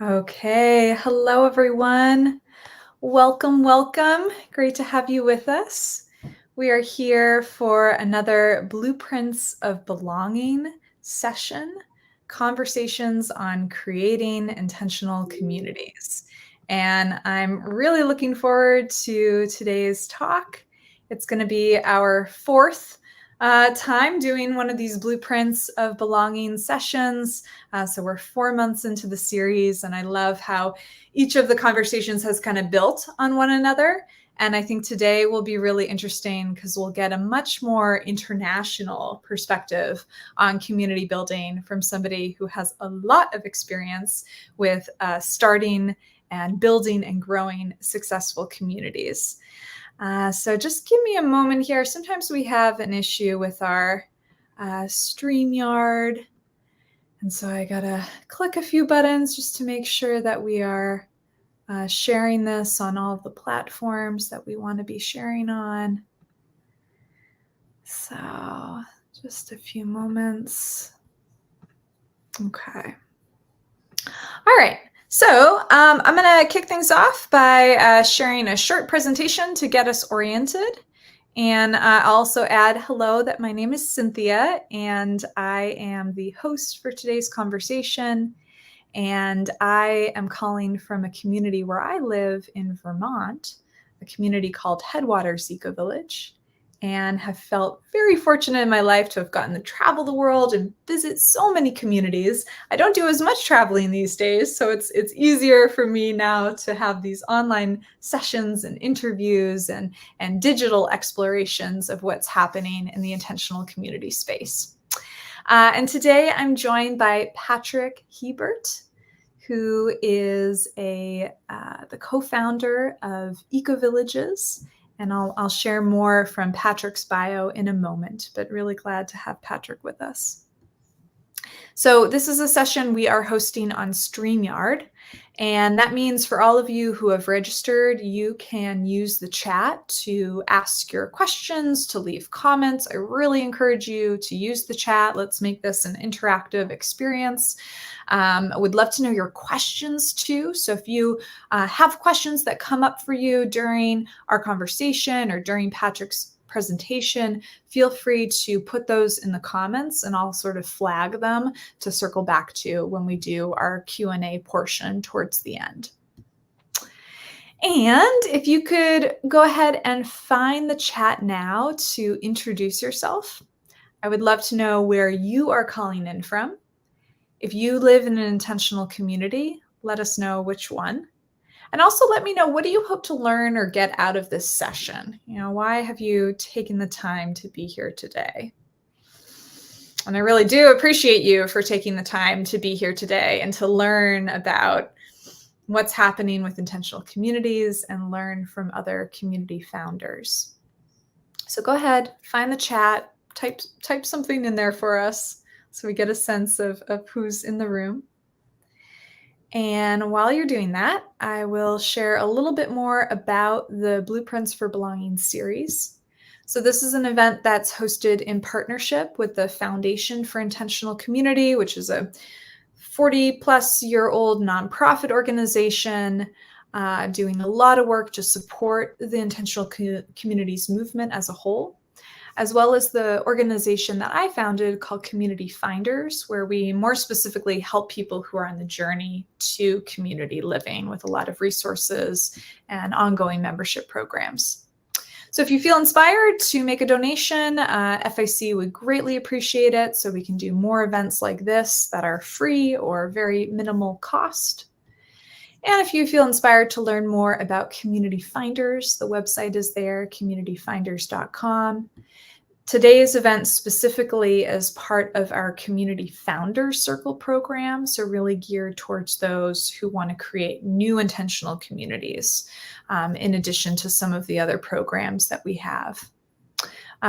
Okay, hello everyone. Welcome, welcome. Great to have you with us. We are here for another Blueprints of Belonging session, conversations on creating intentional communities. And I'm really looking forward to today's talk. It's going to be our fourth time doing one of these Blueprints of Belonging sessions. So we're 4 months into the series, and I love how each of the conversations has kind of built on one another. And I think today will be really interesting because we'll get a much more international perspective on community building from somebody who has a lot of experience with starting and building and growing successful communities. So just give me a moment here. Sometimes we have an issue with our StreamYard. And so I gotta click a few buttons just to make sure that we are sharing this on all of the platforms that we want to be sharing on. So just a few moments. Okay. All right. So I'm going to kick things off by sharing a short presentation to get us oriented. And I'll also add, hello, that my name is Cynthia, and I am the host for today's conversation. And I am calling from a community where I live in Vermont, a community called Headwaters EcoVillage, and have felt very fortunate in my life to have gotten to travel the world and visit so many communities. I don't do as much traveling these days, so it's easier for me now to have these online sessions and interviews and digital explorations of what's happening in the intentional community space. And today I'm joined by Patrick Hiebert, who is the co-founder of EcoVillages. And I'll share more from Patrick's bio in a moment, but really glad to have Patrick with us. So this is a session we are hosting on StreamYard. And that means for all of you who have registered, you can use the chat to ask your questions, to leave comments. I really encourage you to use the chat. Let's make this an interactive experience. I would love to know your questions too. So if you have questions that come up for you during our conversation or during Patrick's presentation, feel free to put those in the comments and I'll sort of flag them to circle back to when we do our Q&A portion towards the end. And if you could go ahead and find the chat now to introduce yourself. I would love to know where you are calling in from. If you live in an intentional community, let us know which one. And also let me know, what do you hope to learn or get out of this session? Why have you taken the time to be here today? And I really do appreciate you for taking the time to be here today and to learn about what's happening with intentional communities and learn from other community founders. So go ahead, find the chat, type something in there for us so we get a sense of who's in the room. And while you're doing that, I will share a little bit more about the Blueprints for Belonging series. So this is an event that's hosted in partnership with the Foundation for Intentional Community, which is a 40-plus-year-old nonprofit organization doing a lot of work to support the intentional communities movement as a whole, as well as the organization that I founded called Community Finders, where we more specifically help people who are on the journey to community living with a lot of resources and ongoing membership programs. So if you feel inspired to make a donation, FIC would greatly appreciate it so we can do more events like this that are free or very minimal cost. And if you feel inspired to learn more about Community Finders, the website is there, communityfinders.com. Today's event specifically is part of our Community Founders Circle program, so really geared towards those who want to create new intentional communities, in addition to some of the other programs that we have.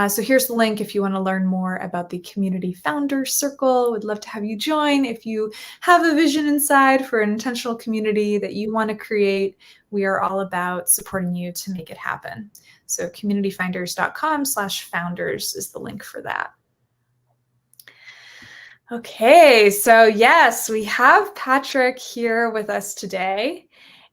So here's the link if you want to learn more about the Community Founders Circle. Would love to have you join. If you have a vision inside for an intentional community that you want to create, we are all about supporting you to make it happen. So communityfinders.com/founders is the link for that. Okay, so yes, we have Patrick here with us today.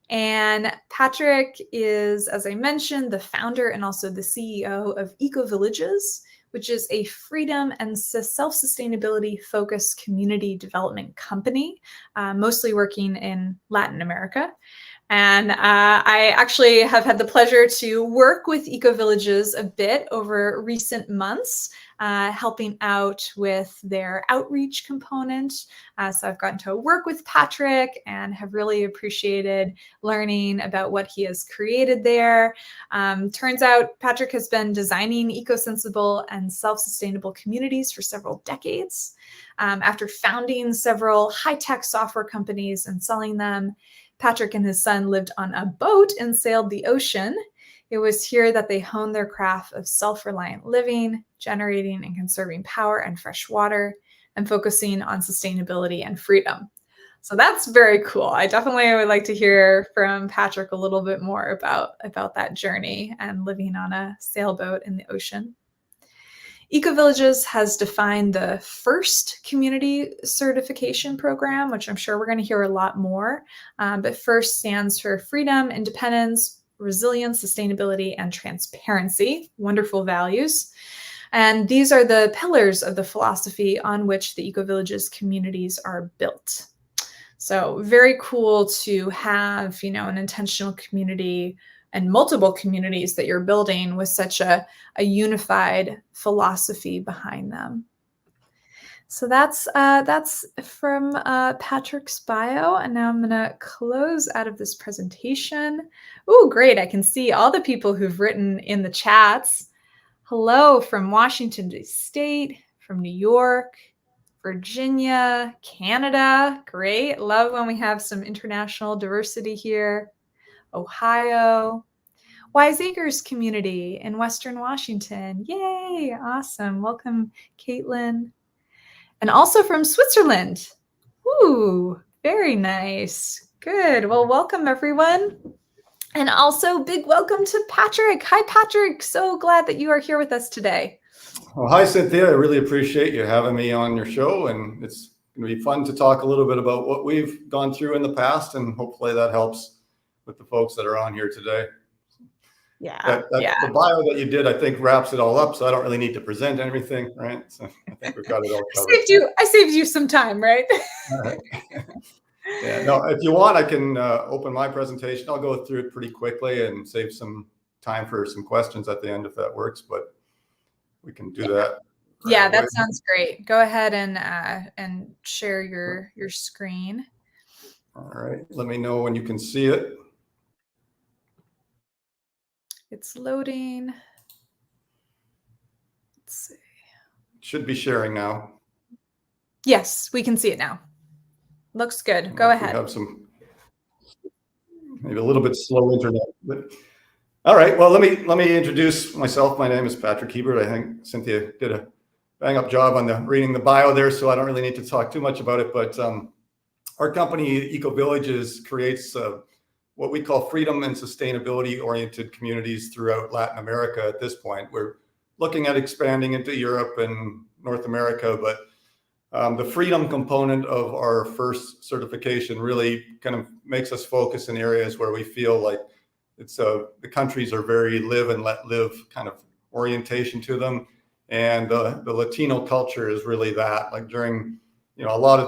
And Patrick is, as I mentioned, the founder and also the CEO of EcoVillages, which is a freedom and self-sustainability focused community development company, mostly working in Latin America. And I actually have had the pleasure to work with EcoVillages a bit over recent months, helping out with their outreach component. So I've gotten to work with Patrick and have really appreciated learning about what he has created there. Turns out Patrick has been designing eco-sensible and self-sustainable communities for several decades. After founding several high-tech software companies and selling them, Patrick and his son lived on a boat and sailed the ocean. It was here that they honed their craft of self-reliant living, generating and conserving power and fresh water, and focusing on sustainability and freedom. So that's very cool. I definitely would like to hear from Patrick a little bit more about that journey and living on a sailboat in the ocean. EcoVillages has defined the first community certification program, which I'm sure we're going to hear a lot more. But first stands for freedom, independence, resilience, sustainability, and transparency. Wonderful values. And these are the pillars of the philosophy on which the EcoVillages communities are built. So very cool to have, an intentional community and multiple communities that you're building with such a unified philosophy behind them. So that's from Patrick's bio, and now I'm gonna close out of this presentation. Oh, great! I can see all the people who've written in the chats. Hello from Washington State, from New York, Virginia, Canada. Great. Love when we have some international diversity here. Ohio, Wiseacres community in Western Washington. Yay. Awesome. Welcome, Caitlin. And also from Switzerland. Ooh, very nice. Good. Well, welcome everyone. And also big welcome to Patrick. Hi, Patrick. So glad that you are here with us today. Well, hi, Cynthia. I really appreciate you having me on your show, and it's going to be fun to talk a little bit about what we've gone through in the past, and hopefully that helps with the folks that are on here today. Yeah. The bio that you did, I think, wraps it all up, so I don't really need to present everything, right? So I think we've got it all covered. I saved you some time, right? All right. Yeah, no, if you want, I can open my presentation. I'll go through it pretty quickly and save some time for some questions at the end if that works, but we can do that. Yeah, that sounds great. Go ahead and share your screen. All right, let me know when you can see it. It's loading. Let's see. It should be sharing now. Yes, we can see it now. Looks good. Go ahead. We have some maybe a little bit slow internet, but all right. Well, let me introduce myself. My name is Patrick Hiebert. I think Cynthia did a bang up job on reading the bio there, so I don't really need to talk too much about it. But our company, EcoVillages, creates what we call freedom and sustainability oriented communities throughout Latin America. At this point, we're looking at expanding into Europe and North America, but the freedom component of our first certification really kind of makes us focus in areas where we feel like it's the countries are very live and let live kind of orientation to them, and the Latino culture is really that. Like during, a lot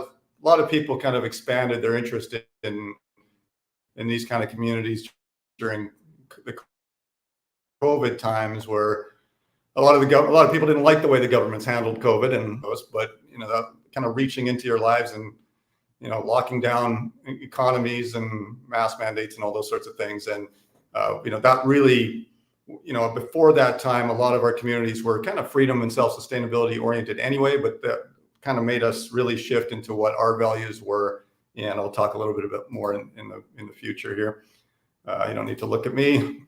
of people kind of expanded their interest in these kind of communities during the COVID times, where a lot of people didn't like the way the governments handled COVID, but that kind of reaching into your lives and locking down economies and mask mandates and all those sorts of things, and that really, before that time, a lot of our communities were kind of freedom and self-sustainability oriented anyway, but that kind of made us really shift into what our values were. And I'll talk a little bit more in the future here. You don't need to look at me.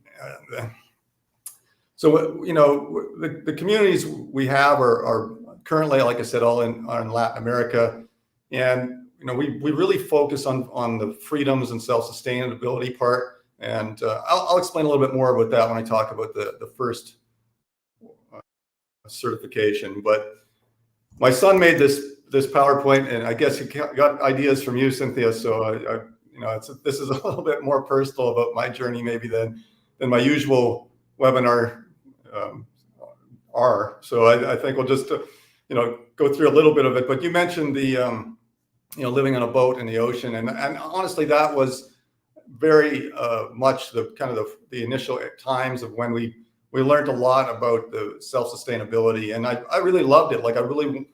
So, the communities we have are currently, like I said, all in Latin America. And, we really focus on the freedoms and self-sustainability part. And I'll explain a little bit more about that when I talk about the first certification. But my son made this PowerPoint, and I guess he got ideas from you, Cynthia. So this is a little bit more personal about my journey maybe than my usual webinar um, are. So I think we'll just go through a little bit of it. But you mentioned the living on a boat in the ocean, and honestly, that was very much the kind of the initial times of when we learned a lot about the self-sustainability, and I really loved it. Like I really,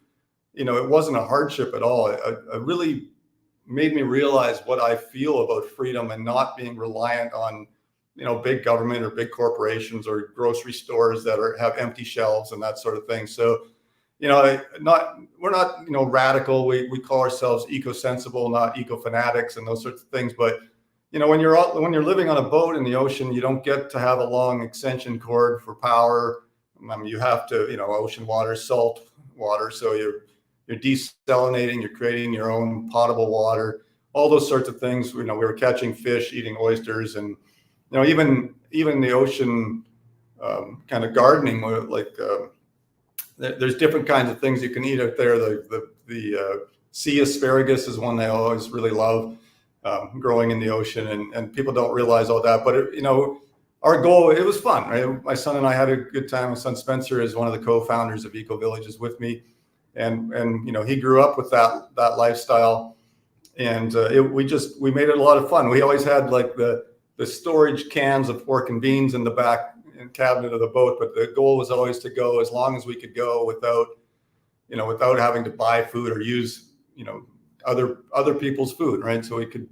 it wasn't a hardship at all. It really made me realize what I feel about freedom and not being reliant on big government or big corporations or grocery stores that have empty shelves and that sort of thing. So we're not radical. We call ourselves eco-sensible, not eco-fanatics and those sorts of things. But when you're living on a boat in the ocean, you don't get to have a long extension cord for power. You have to, ocean water, salt water, so you're desalinating, you're creating your own potable water, all those sorts of things. We were catching fish, eating oysters, and even the ocean kind of gardening, like there's different kinds of things you can eat out there. The sea asparagus is one they always really love. Growing in the ocean, and people don't realize all that. But our goal, it was fun, right? My son and I had a good time. My son Spencer is one of the co-founders of EcoVillages with me, and he grew up with that lifestyle, and we made it a lot of fun. We always had like the storage cans of pork and beans in the back cabinet of the boat, but the goal was always to go as long as we could go without having to buy food or use other people's food, right? So we could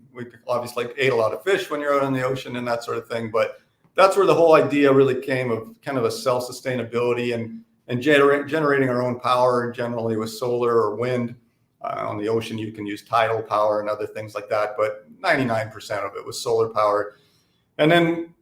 obviously ate a lot of fish when you're out in the ocean and that sort of thing. But that's where the whole idea really came of kind of a self-sustainability and generating our own power, generally with solar or wind. On the ocean, you can use tidal power and other things like that, but 99% of it was solar power. And then,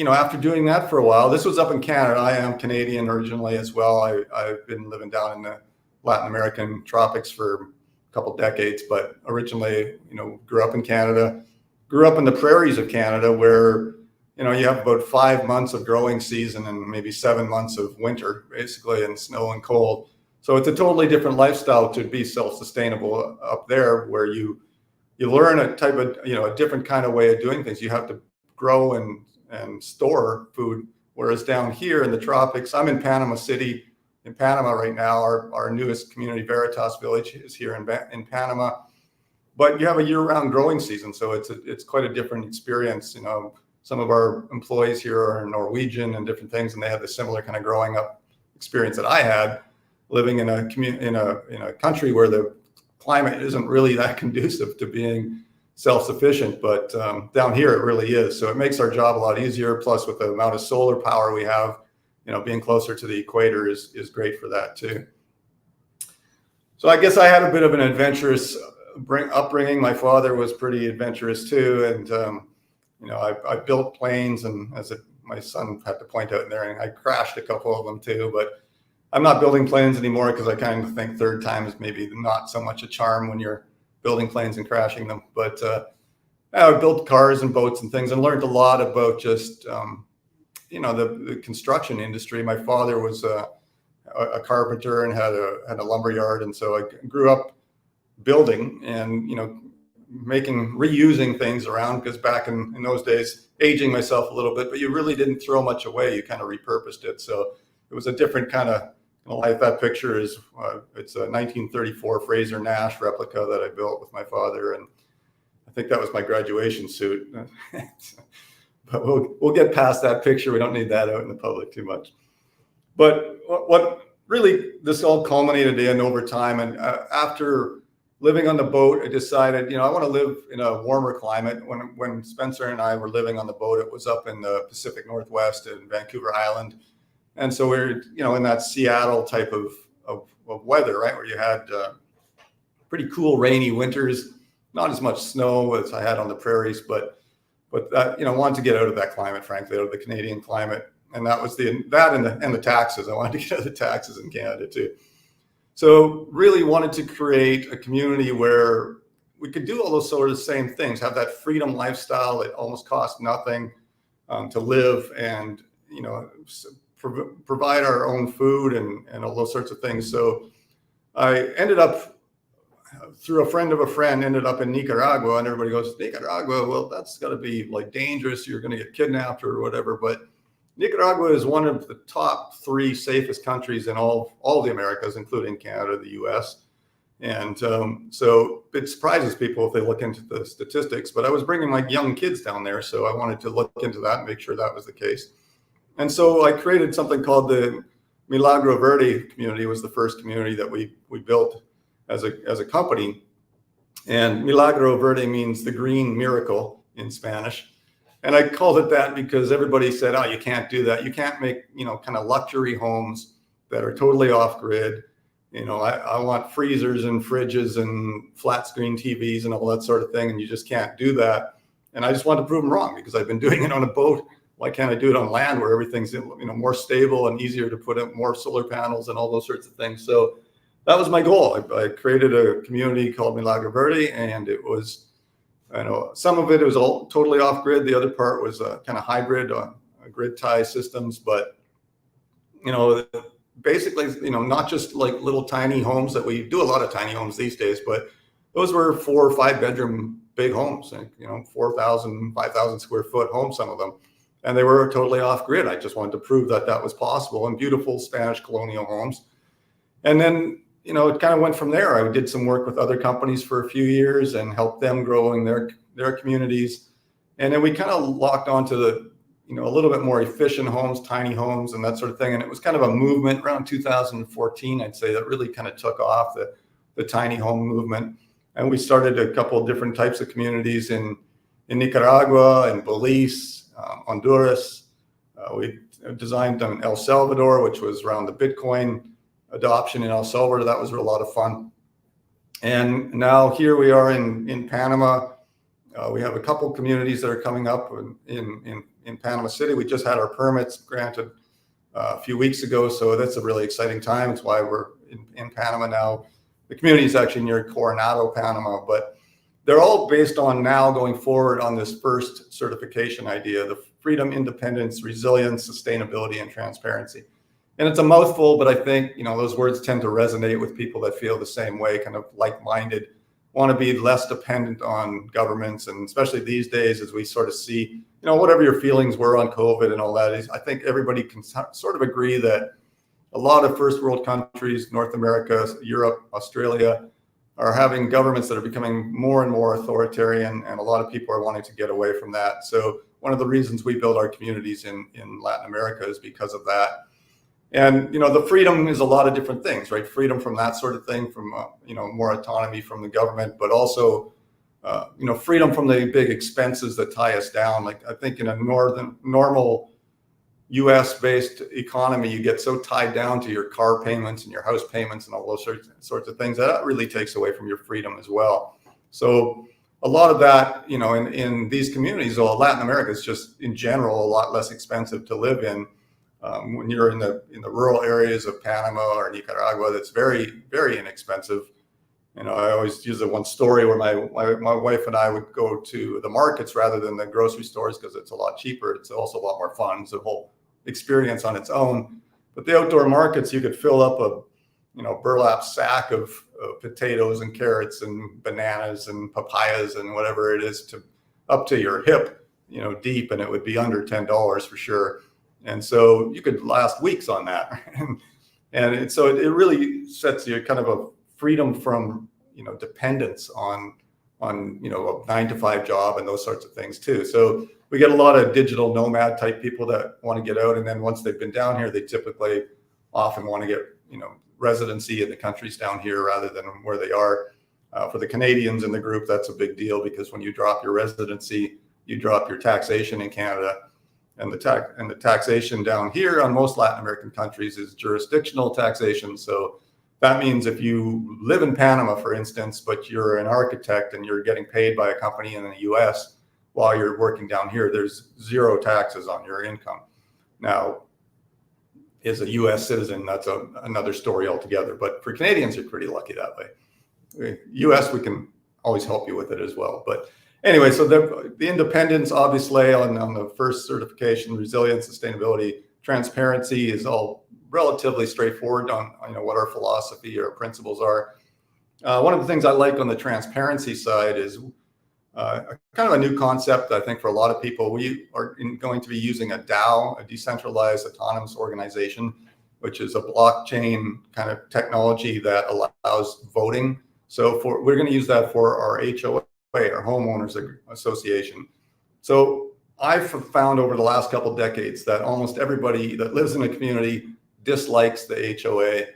after doing that for a while, this was up in Canada. I am Canadian originally as well. I've been living down in the Latin American tropics for couple decades, but originally, grew up in Canada, grew up in the prairies of Canada, where, you have about 5 months of growing season and maybe 7 months of winter, basically, and snow and cold. So it's a totally different lifestyle to be self-sustainable up there, where you learn a type of, a different kind of way of doing things. You have to grow and store food. Whereas down here in the tropics, I'm in Panama City, in Panama right now. Our newest community, Veritas Village, is here in Panama. But you have a year-round growing season, so it's quite a different experience. Some of our employees here are Norwegian and different things, and they have the similar kind of growing up experience that I had, living in a country where the climate isn't really that conducive to being self-sufficient. But down here it really is. So it makes our job a lot easier. Plus, with the amount of solar power we have, being closer to the equator is great for that too. So I guess I had a bit of an adventurous upbringing. My father was pretty adventurous too, and I built planes, and my son had to point out in there, and I crashed a couple of them too. But I'm not building planes anymore because I kind of think third time is maybe not so much a charm when you're building planes and crashing them. But I built cars and boats and things, and learned a lot about just the construction industry. My father was a carpenter and had a lumber yard, and so I grew up building and reusing things around, because back in those days, aging myself a little bit, but you really didn't throw much away. You kind of repurposed it. So it was a different kind of life. That picture is it's a 1934 Fraser Nash replica that I built with my father, and I think that was my graduation suit. But we'll get past that picture. We don't need that out in the public too much. But what really this all culminated in over time, and after living on the boat, I decided, I want to live in a warmer climate. When Spencer and I were living on the boat, it was up in the Pacific Northwest in Vancouver Island, and so we're in that Seattle type of weather, right, where you had pretty cool rainy winters, not as much snow as I had on the prairies, but that, wanted to get out of that climate, frankly, out of the Canadian climate. And that was and the taxes. I wanted to get out of the taxes in Canada too. So really wanted to create a community where we could do all those sort of same things, have that freedom lifestyle that almost costs nothing to live, and, provide our own food and all those sorts of things. So I ended up through a friend of a friend, ended up in Nicaragua, and everybody goes, Nicaragua, well, that's got to be like dangerous. You're going to get kidnapped or whatever. But Nicaragua is one of the top 3 safest countries in all the Americas, including Canada, the US. And so it surprises people if they look into the statistics. But I was bringing like young kids down there, so I wanted to look into that and make sure that was the case. And so I created something called the Milagro Verde community. It was the first community that we built as a company. And Milagro Verde means the green miracle in Spanish. And I called it that because everybody said, oh, you can't do that. You can't make, kind of luxury homes that are totally off grid. I want freezers and fridges and flat screen TVs and all that sort of thing. And you just can't do that. And I just wanted to prove them wrong because I've been doing it on a boat. Why can't I do it on land where everything's, more stable and easier to put up more solar panels and all those sorts of things? So that was my goal. I created a community called Milagro Verde, and it was, some of it was all totally off grid. The other part was kind of hybrid on grid tie systems, but, basically, not just like little tiny homes that we do a lot of tiny homes these days, but those were 4 or 5 bedroom big homes, 4,000, 5,000 square foot homes, some of them. And they were totally off grid. I just wanted to prove that that was possible, and beautiful Spanish colonial homes. And then, it kind of went from there. I did some work with other companies for a few years and helped them growing their communities. And then we kind of locked onto the, a little bit more efficient homes, tiny homes and that sort of thing. And it was kind of a movement around 2014, I'd say, that really kind of took off, the tiny home movement. And we started a couple of different types of communities in Nicaragua and Belize, Honduras. We designed them in El Salvador, which was around the Bitcoin adoption in El Salvador. That was a lot of fun. And now here we are in Panama. We have a couple communities that are coming up in Panama City. We just had our permits granted a few weeks ago, so that's a really exciting time. It's why we're in Panama now. The community is actually near Coronado, Panama, but they're all based on now going forward on this first certification idea: the freedom, independence, resilience, sustainability, and transparency. And it's a mouthful, but I think, those words tend to resonate with people that feel the same way, kind of like-minded, want to be less dependent on governments. And especially these days, as we sort of see, whatever your feelings were on COVID and all that, is I think everybody can sort of agree that a lot of first world countries, North America, Europe, Australia, are having governments that are becoming more and more authoritarian, and a lot of people are wanting to get away from that. So one of the reasons we build our communities in Latin America is because of that. And, the freedom is a lot of different things, right? Freedom from that sort of thing, from, more autonomy from the government, but also, freedom from the big expenses that tie us down. Like, I think in a normal US-based economy, you get so tied down to your car payments and your house payments and all those sorts of things that really takes away from your freedom as well. So a lot of that, in these communities, or Latin America, is just in general a lot less expensive to live in. When you're in the rural areas of Panama or Nicaragua, that's very, very inexpensive. I always use the one story where my wife and I would go to the markets rather than the grocery stores because it's a lot cheaper. It's also a lot more fun. It's a whole experience on its own. But the outdoor markets, you could fill up a burlap sack of potatoes and carrots and bananas and papayas and whatever it is up to your hip, deep, and it would be under $10 for sure. And so you could last weeks on that. So it really sets you kind of a freedom from, dependence on a 9-to-5 job and those sorts of things too. So we get a lot of digital nomad type people that want to get out. And then once they've been down here, they typically often want to get, residency in the countries down here rather than where they are. For the Canadians in the group, that's a big deal because when you drop your residency, you drop your taxation in Canada. And the taxation down here on most Latin American countries is jurisdictional taxation. So that means if you live in Panama, for instance, but you're an architect and you're getting paid by a company in the US while you're working down here, there's 0 taxes on your income. Now, as a US citizen, that's another story altogether. But for Canadians, you're pretty lucky that way. US, we can always help you with it as well. But anyway, so the independence, obviously, on the first certification, resilience, sustainability, transparency is all relatively straightforward on what our philosophy or principles are. One of the things I like on the transparency side is kind of a new concept. I think for a lot of people, we are going to be using a DAO, a decentralized autonomous organization, which is a blockchain kind of technology that allows voting. So we're going to use that for our HOA, our homeowners association. So I've found over the last couple of decades that almost everybody that lives in a community dislikes the HOA,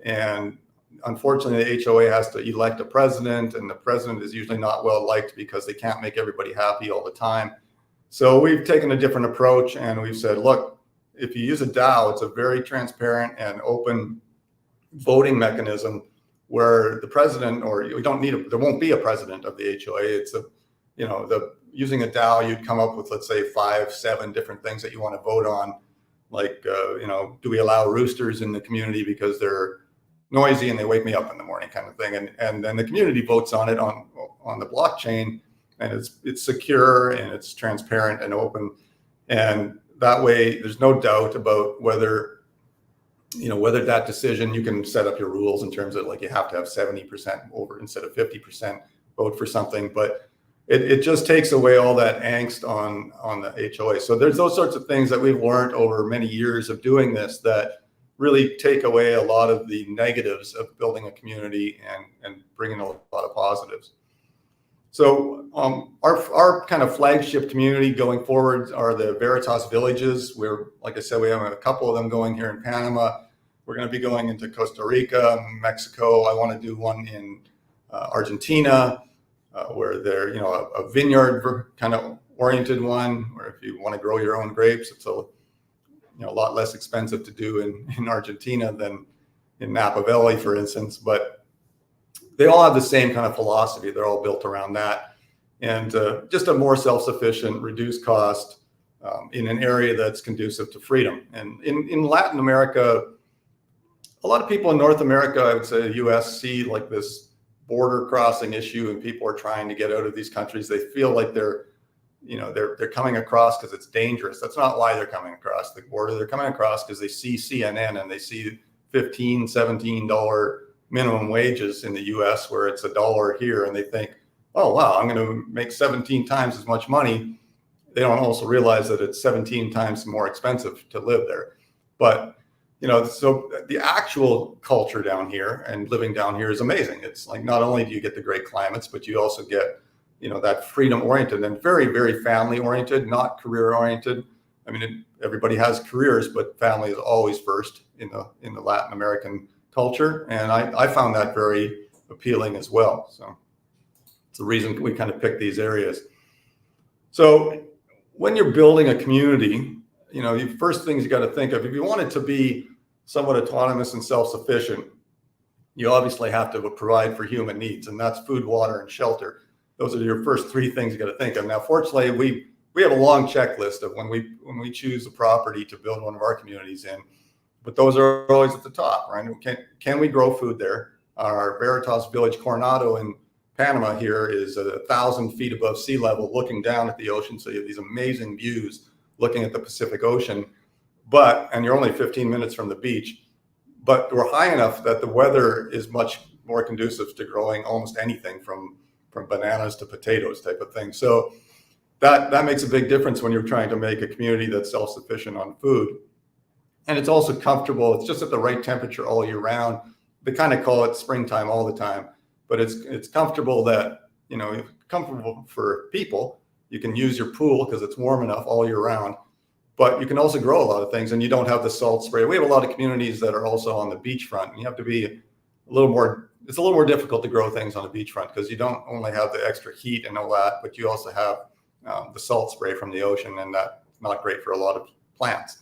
and unfortunately the HOA has to elect a president, and the president is usually not well liked because they can't make everybody happy all the time. So we've taken a different approach, and we've said, look, if you use a DAO, it's a very transparent and open voting mechanism where the president, or you don't need there won't be a president of the HOA. It's using a DAO, you'd come up with, let's say, 5-7 different things that you want to vote on, like do we allow roosters in the community because they're noisy and they wake me up in the morning, kind of thing, and then the community votes on it on the blockchain, and it's secure and it's transparent and open, and that way there's no doubt about whether that decision, you can set up your rules in terms of like you have to have 70% over instead of 50% vote for something, but it just takes away all that angst on the HOA. So there's those sorts of things that we've learned over many years of doing this that really take away a lot of the negatives of building a community and bringing a lot of positives. So our kind of flagship community going forward are the Veritas Villages. Like I said, we have a couple of them going here in Panama. We're going to be going into Costa Rica, Mexico. I want to do one in Argentina, where they're a vineyard kind of oriented one, where if you want to grow your own grapes, it's a lot less expensive to do in Argentina than in Napa Valley, for instance. But they all have the same kind of philosophy. They're all built around that, and just a more self-sufficient, reduced cost in an area that's conducive to freedom. And in Latin America, a lot of people in North America, I would say the US, see like this border crossing issue, and people are trying to get out of these countries. They feel like they're coming across because it's dangerous. That's not why they're coming across the border. They're coming across because they see CNN and they see $15, $17 minimum wages in the US, where it's $1 here, and they think, oh wow, I'm going to make 17 times as much money. They don't also realize that it's 17 times more expensive to live there. But so the actual culture down here and living down here is amazing. It's like, not only do you get the great climates, but you also get that freedom oriented and very, very family oriented, not career oriented. I mean, everybody has careers, but family is always first in the Latin American culture. And I found that very appealing as well. So it's the reason we kind of picked these areas. So when you're building a community, the first things you got to think of, if you want it to be somewhat autonomous and self-sufficient, you obviously have to provide for human needs, and that's food, water, and shelter. Those are your first three things you got to think of. Now, fortunately, we have a long checklist of when we choose a property to build one of our communities in, but those are always at the top, right? Can we grow food there? Our Veritas Village Coronado in Panama here is 1,000 feet above sea level, looking down at the ocean, so you have these amazing views looking at the Pacific Ocean, and you're only 15 minutes from the beach, but we're high enough that the weather is much more conducive to growing almost anything from bananas to potatoes type of thing. So that makes a big difference when you're trying to make a community that's self-sufficient on food. And it's also comfortable. It's just at the right temperature all year round. They kind of call it springtime all the time, but it's comfortable that, comfortable for people. You can use your pool because it's warm enough all year round, but you can also grow a lot of things, and you don't have the salt spray. We have a lot of communities that are also on the beachfront, and you have to be it's a little more difficult to grow things on the beachfront because you don't only have the extra heat and all that, but you also have the salt spray from the ocean, and that's not great for a lot of plants.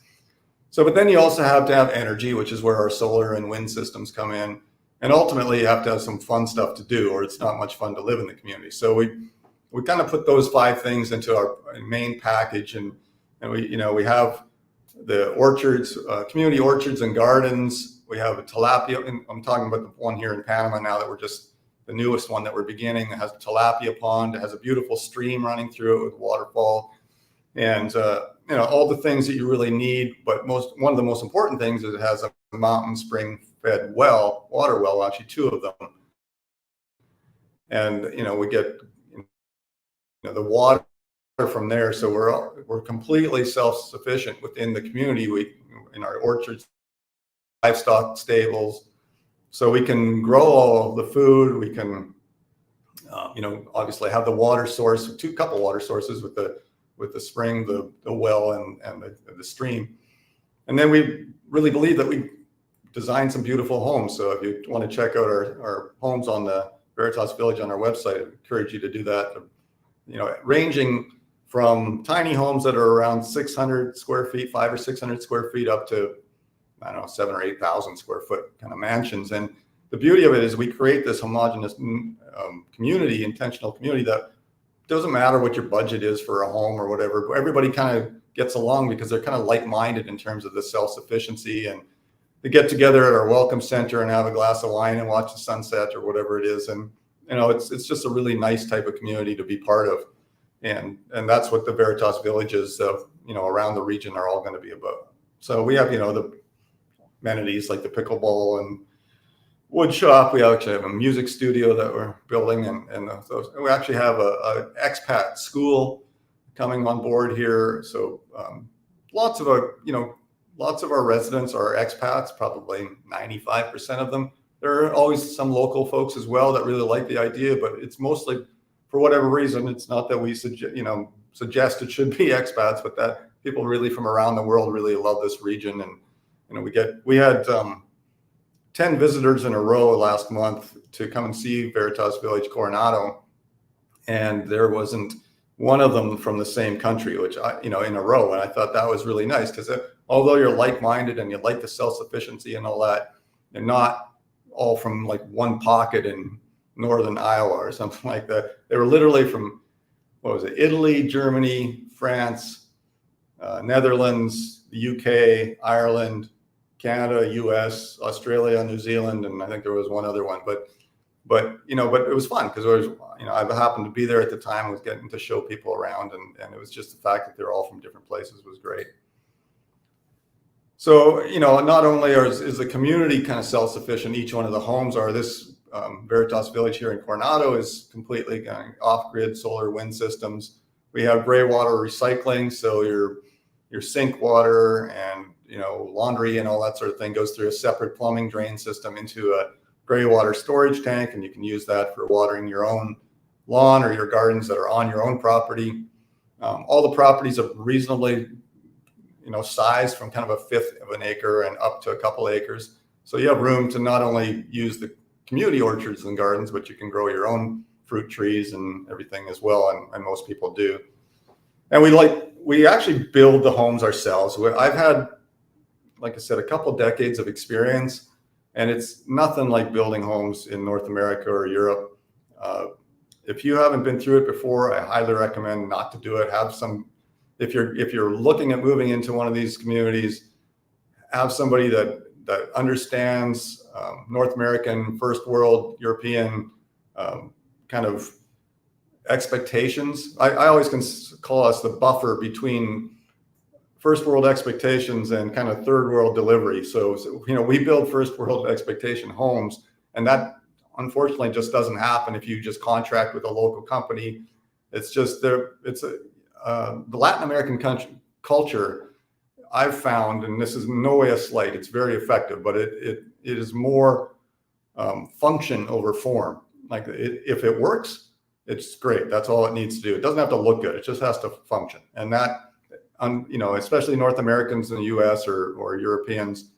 So, but then you also have to have energy, which is where our solar and wind systems come in. And ultimately you have to have some fun stuff to do, or it's not much fun to live in the community. So we kind of put those 5 things into our main package, and we have the orchards, community orchards and gardens. We have a tilapia, and I'm talking about the one here in Panama now that the newest one that we're beginning. It has a tilapia pond. It has a beautiful stream running through it with a waterfall. And all the things that you really need. But one of the most important things is it has a mountain spring fed water well, actually two of them. And, we get the water from there. So we're completely self-sufficient within the community. We, in our orchards, livestock stables, so we can grow all the food. We can, obviously have the water source, couple water sources with the spring, the well, and the stream. And then we really believe that we design some beautiful homes. So if you want to check out our homes on the Veritas Village on our website, I encourage you to do that. Ranging from tiny homes that are around 600 square feet, 500 or 600 square feet, up to, I don't know, 7,000 or 8,000 square foot kind of mansions. And the beauty of it is we create this homogeneous community, intentional community, that doesn't matter what your budget is for a home or whatever. Everybody kind of gets along because they're kind of like-minded in terms of the self-sufficiency, and they get together at our welcome center and have a glass of wine and watch the sunset or whatever it is. And it's just a really nice type of community to be part of, and that's what the Veritas Villages around the region are all going to be about. So we have the amenities like the pickleball and wood shop. We actually have a music studio that we're building, and we actually have a expat school coming on board here. So lots of our residents are expats, probably 95% of them. There are always some local folks as well that really like the idea, but it's mostly, for whatever reason, it's not that we suggest it should be expats, but that people really from around the world really love this region. And we had 10 visitors in a row last month to come and see Veritas Village Coronado, and there wasn't one of them from the same country, which in a row. And I thought that was really nice, because although you're like-minded and you like the self-sufficiency and all that, they're not all from like one pocket in northern Iowa or something like that. They were literally from, Italy, Germany, France, Netherlands, the UK, Ireland, Canada, US, Australia, New Zealand, and I think there was one other one. But it was fun because I happened to be there at the time. I was getting to show people around, and it was just the fact that they're all from different places was great. So, not only is the community kind of self-sufficient, each one of the homes are. This Veritas Village here in Coronado is completely going off-grid solar wind systems. We have gray water recycling, so your sink water and laundry and all that sort of thing goes through a separate plumbing drain system into a gray water storage tank, and you can use that for watering your own lawn or your gardens that are on your own property. All the properties are reasonably size, from kind of a fifth of an acre and up to a couple acres. So you have room to not only use the community orchards and gardens, but you can grow your own fruit trees and everything as well. And most people do. And we actually build the homes ourselves. I've had, like I said, a couple decades of experience, and it's nothing like building homes in North America or Europe. If you haven't been through it before, I highly recommend not to do it. If you're looking at moving into one of these communities, have somebody that understands North American, first world, European kind of expectations. I always can call us the buffer between first world expectations and kind of third world delivery. So we build first world expectation homes, and that unfortunately just doesn't happen if you just contract with a local company. It's just the Latin American culture, I've found, and this is no way a slight, it's very effective, but it is more function over form. Like if it works, it's great. That's all it needs to do. It doesn't have to look good. It just has to function. And that, especially North Americans in the US or Europeans,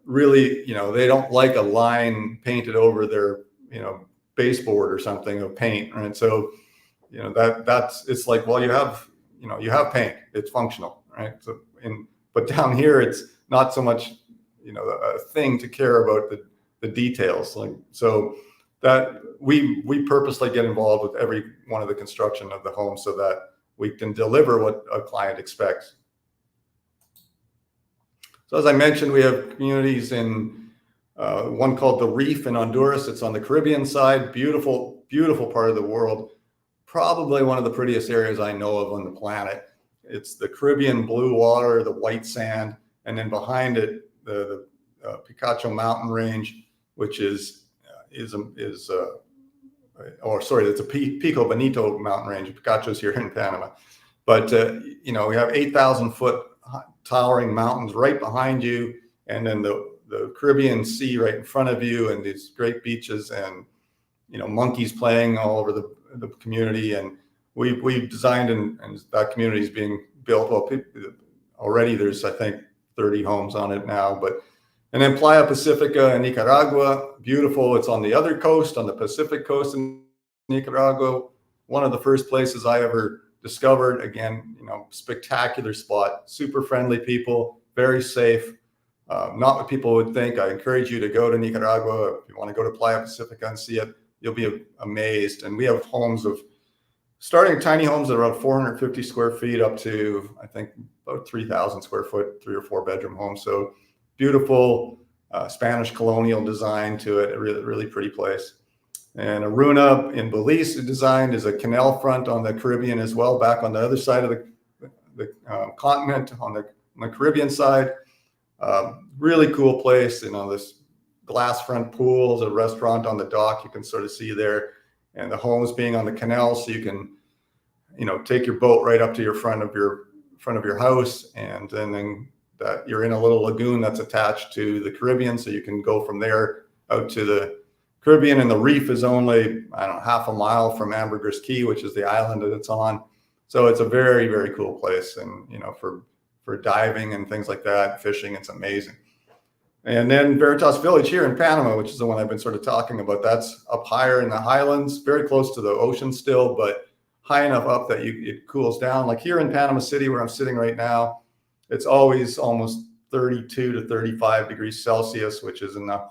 really, they don't like a line painted over their, baseboard or something of paint. And so, it's like, well, you have paint, it's functional, right? So, but down here, it's not so much, a thing to care about the details. Like, so that we purposely get involved with every one of the construction of the home so that we can deliver what a client expects. So as I mentioned, we have communities in one called the Reef in Honduras. It's on the Caribbean side, beautiful, beautiful part of the world. Probably one of the prettiest areas I know of on the planet. it's the Caribbean blue water, the white sand, and then behind it, the Picacho mountain range, which it's a Pico Bonito mountain range. Picacho's here in Panama. But, we have 8,000 foot towering mountains right behind you, and then the Caribbean Sea right in front of you, and these great beaches, and, monkeys playing all over the community. And we designed, and that community is being built. Well, already there's, I think, 30 homes on it now. And then Playa Pacifica in Nicaragua, beautiful. It's on the other coast, on the Pacific coast in Nicaragua. One of the first places I ever discovered. Again, spectacular spot, super friendly people, very safe. Not what people would think. I encourage you to go to Nicaragua. If you want to go to Playa Pacifica and see it, you'll be amazed. And we have homes starting tiny homes that are around 450 square feet up to, I think, about 3,000 square foot, 3 or 4 bedroom homes. So beautiful Spanish colonial design to it. A really, really pretty place. And Aruna in Belize designed is a canal front on the Caribbean as well, back on the other side of the continent, on the Caribbean side. Really cool place. This glass front pools, a restaurant on the dock you can sort of see there, and the homes being on the canal, so you can take your boat right up to your front of your house, and then that you're in a little lagoon that's attached to the Caribbean, so you can go from there out to the Caribbean. And the reef is only, I don't know, half a mile from Ambergris Caye, which is the island that it's on. So it's a very, very cool place. And, for diving and things like that, fishing, it's amazing. And then Veritas Village here in Panama, which is the one I've been sort of talking about, that's up higher in the highlands, very close to the ocean still, but high enough up that it cools down. Like here in Panama City, where I'm sitting right now, it's always almost 32 to 35 degrees Celsius, which is in the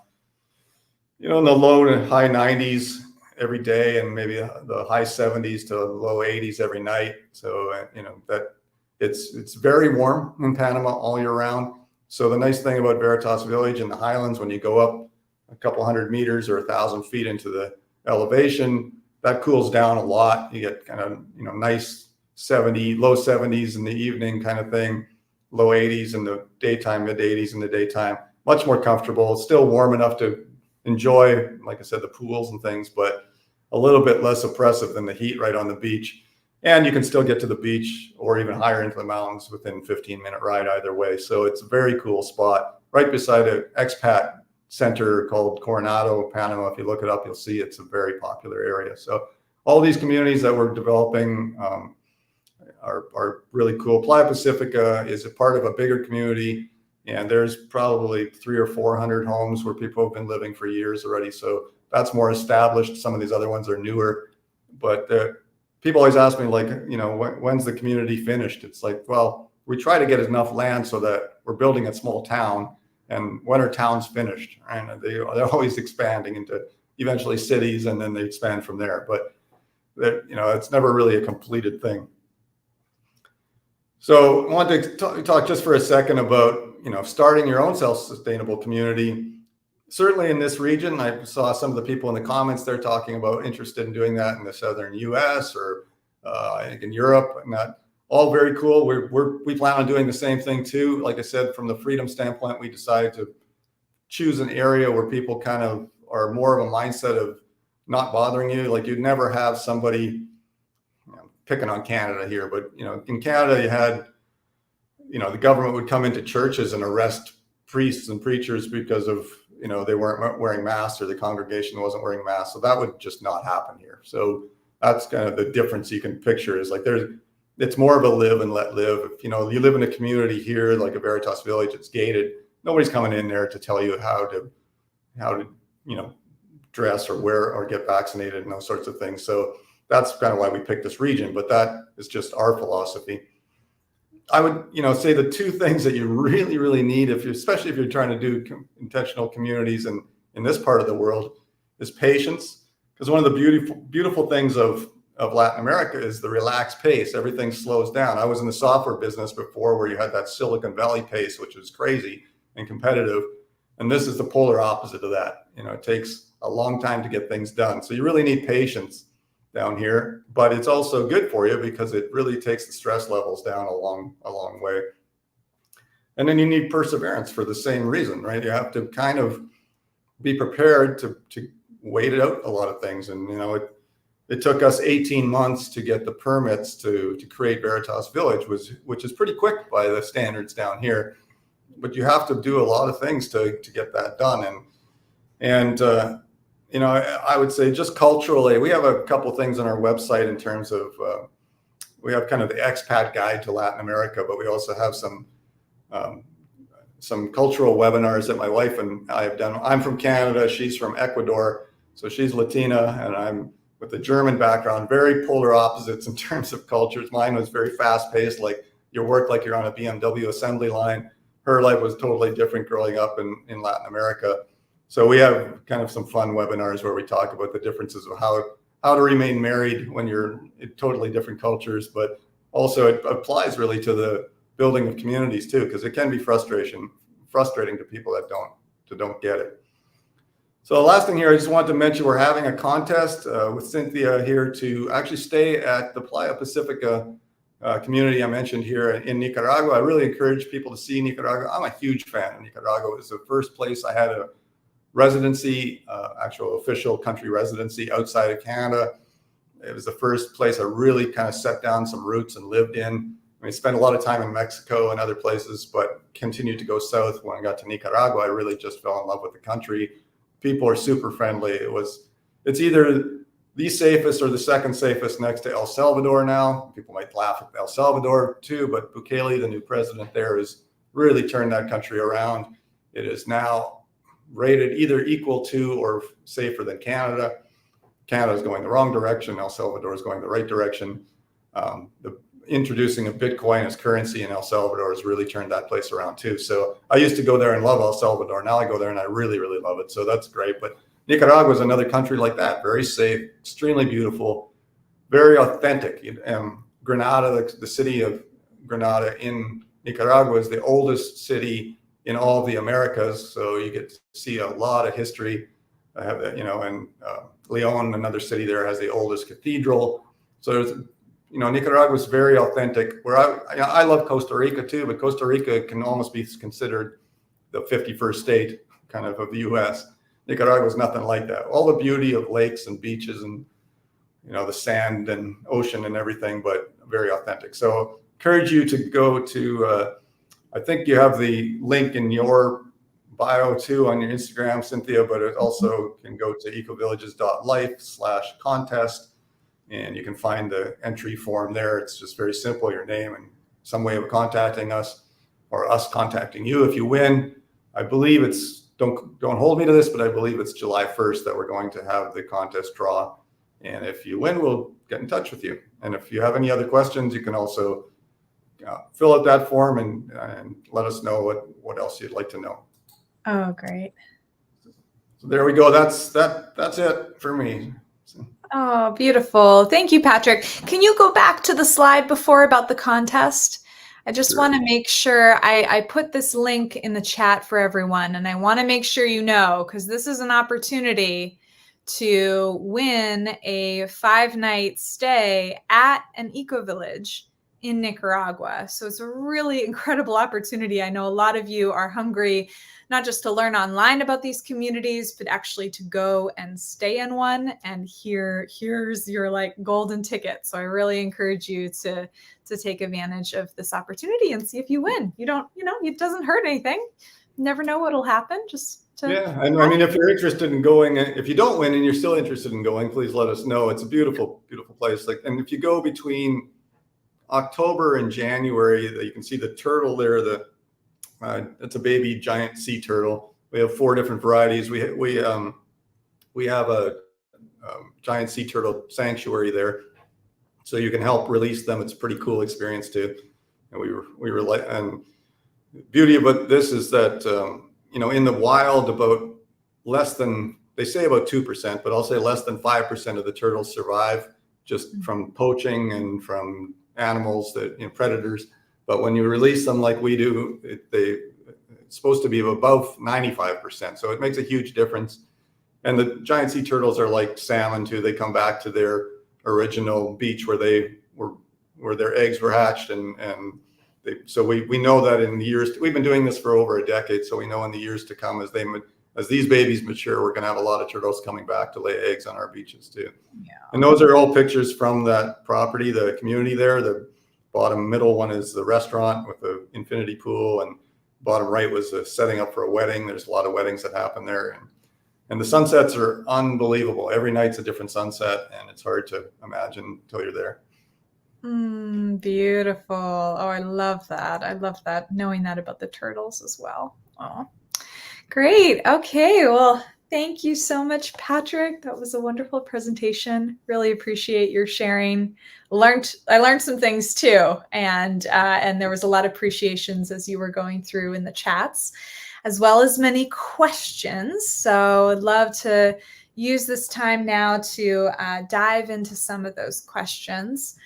low to high 90s every day, and maybe the high 70s to low 80s every night. So, that it's very warm in Panama all year round. So the nice thing about Veritas Village in the highlands, when you go up a couple hundred meters or 1,000 feet into the elevation, that cools down a lot. You get kind of, nice low 70s in the evening kind of thing, low 80s in the daytime, mid 80s in the daytime. Much more comfortable. It's still warm enough to enjoy, like I said, the pools and things, but a little bit less oppressive than the heat right on the beach. And you can still get to the beach or even higher into the mountains within 15-minute ride either way. So it's a very cool spot right beside an expat center called Coronado, Panama. If you look it up, you'll see it's a very popular area. So all these communities that we're developing are really cool. Playa Pacifica is a part of a bigger community, and there's probably 300 or 400 homes where people have been living for years already. So that's more established. Some of these other ones are newer, but people always ask me, like, when's the community finished? It's like, well, we try to get enough land so that we're building a small town, and when are towns finished? And they're always expanding into eventually cities, and then they expand from there. But it's never really a completed thing. So I want to talk just for a second about, starting your own self-sustainable community. Certainly in this region, I saw some of the people in the comments, they're talking about interested in doing that in the southern US or I think in Europe, and that all very cool. We plan on doing the same thing too. Like I said, from the freedom standpoint, we decided to choose an area where people kind of are more of a mindset of not bothering you. Like, you'd never have somebody, picking on Canada here, but in Canada you had, the government would come into churches and arrest priests and preachers because of, they weren't wearing masks, or the congregation wasn't wearing masks. So that would just not happen here. So that's kind of the difference you can picture, is like it's more of a live and let live. If you live in a community here, like a Veritas Village, it's gated. Nobody's coming in there to tell you how to dress or wear or get vaccinated and those sorts of things. So that's kind of why we picked this region, but that is just our philosophy. I would, say the two things that you really, really need, especially if you're trying to do intentional communities in this part of the world, is patience. Because one of the beautiful things of Latin America is the relaxed pace. Everything slows down. I was in the software business before, where you had that Silicon Valley pace, which was crazy and competitive. And this is the polar opposite of that. It takes a long time to get things done. So you really need patience. down here, but it's also good for you because it really takes the stress levels down a long way. And then you need perseverance for the same reason, right? You have to kind of be prepared to wait it out a lot of things. And, it took us 18 months to get the permits to create Veritas Village, which is pretty quick by the standards down here. But you have to do a lot of things to get that done. And I would say just culturally, we have a couple things on our website in terms of, we have kind of the expat guide to Latin America, but we also have some cultural webinars that my wife and I have done. I'm from Canada, she's from Ecuador, so she's Latina, and I'm with a German background, very polar opposites in terms of cultures. Mine was very fast paced, like you work like you're on a BMW assembly line. Her life was totally different growing up in Latin America. So we have kind of some fun webinars where we talk about the differences of how to remain married when you're in totally different cultures, but also it applies really to the building of communities too, because it can be frustrating to people that don't get it. So the last thing here, I just wanted to mention, we're having a contest with Cynthia here to actually stay at the Playa Pacifica community I mentioned here in Nicaragua. I really encourage people to see Nicaragua. I'm a huge fan of Nicaragua. It was the first place I had a residency, actual official country residency outside of Canada. It was the first place I really kind of set down some roots and lived in. I spent a lot of time in Mexico and other places, but continued to go south. When I got to Nicaragua, I really just fell in love with the country. People are super friendly. It's either the safest or the second safest next to El Salvador now. People might laugh at El Salvador too, but Bukele, the new president there, has really turned that country around. It is now rated either equal to or safer than Canada. Canada is going the wrong direction. El Salvador is going the right direction. Introducing a Bitcoin as currency in El Salvador has really turned that place around too. So I used to go there and love El Salvador. Now I go there and I really, really love it. So that's great. But Nicaragua is another country like that. Very safe, extremely beautiful, very authentic. Granada, the city of Granada in Nicaragua, is the oldest city in all of the Americas. So you get to see a lot of history. I have that, and Leon, another city there, has the oldest cathedral. So there's, Nicaragua is very authentic. Where I love Costa Rica too, but Costa Rica can almost be considered the 51st state kind of the U.S. Nicaragua is nothing like that. All the beauty of lakes and beaches and the sand and ocean and everything, but very authentic. So encourage you to go to. I think you have the link in your bio too on your Instagram, Cynthia, but it also can go to ecovillages.life/contest. And you can find the entry form there. It's just very simple, your name and some way of contacting us or us contacting you if you win. I believe don't hold me to this, but I believe it's July 1st that we're going to have the contest draw. And if you win, we'll get in touch with you. And if you have any other questions, you can also fill out that form and let us know what else you'd like to know. Oh, great. So there we go. That's it for me. Oh, beautiful. Thank you, Patrick. Can you go back to the slide before about the contest? I just want to make sure I put this link in the chat for everyone, and I want to make sure because this is an opportunity to win a 5-night stay at an eco-village in Nicaragua. So it's a really incredible opportunity. I know a lot of you are hungry, not just to learn online about these communities, but actually to go and stay in one. And here's your golden ticket. So I really encourage you to take advantage of this opportunity and see if you win. You don't, it doesn't hurt anything. You never know what'll happen. Yeah. And I mean, if you're interested in going, if you don't win and you're still interested in going, please let us know. It's a beautiful, beautiful place. And if you go between October and January, you can see the turtle there. It's a baby giant sea turtle. We have 4 different varieties. We have a giant sea turtle sanctuary there, so you can help release them. It's a pretty cool experience too. And we were like, and the beauty about this is that in the wild, about they say about 2%, but I'll say less than 5% of the turtles survive just from poaching and from animals predators. But when you release them like we do, it's supposed to be above 95%. So it makes a huge difference. And the giant sea turtles are like salmon too. They come back to their original beach where their eggs were hatched, so we know that in the years, we've been doing this for over a decade, so we know in the years to come, as these babies mature, we're going to have a lot of turtles coming back to lay eggs on our beaches too. Yeah. And those are all pictures from that property, the community there. The bottom middle one is the restaurant with the infinity pool, and bottom right was setting up for a wedding. There's a lot of weddings that happen there, and the sunsets are unbelievable. Every night's a different sunset, and it's hard to imagine until you're there. Beautiful. Oh, I love that. I love that, knowing that about the turtles as well. Oh, great. Okay. Well, thank you so much, Patrick. That was a wonderful presentation. Really appreciate your sharing. I learned some things too, and there was a lot of appreciations as you were going through in the chats, as well as many questions. So I'd love to use this time now to dive into some of those questions.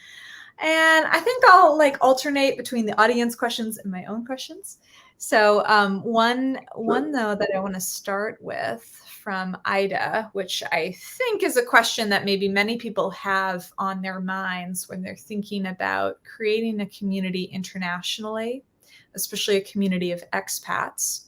And I think I'll alternate between the audience questions and my own questions. So one though that I want to start with from Ida, which I think is a question that maybe many people have on their minds when they're thinking about creating a community internationally, especially a community of expats.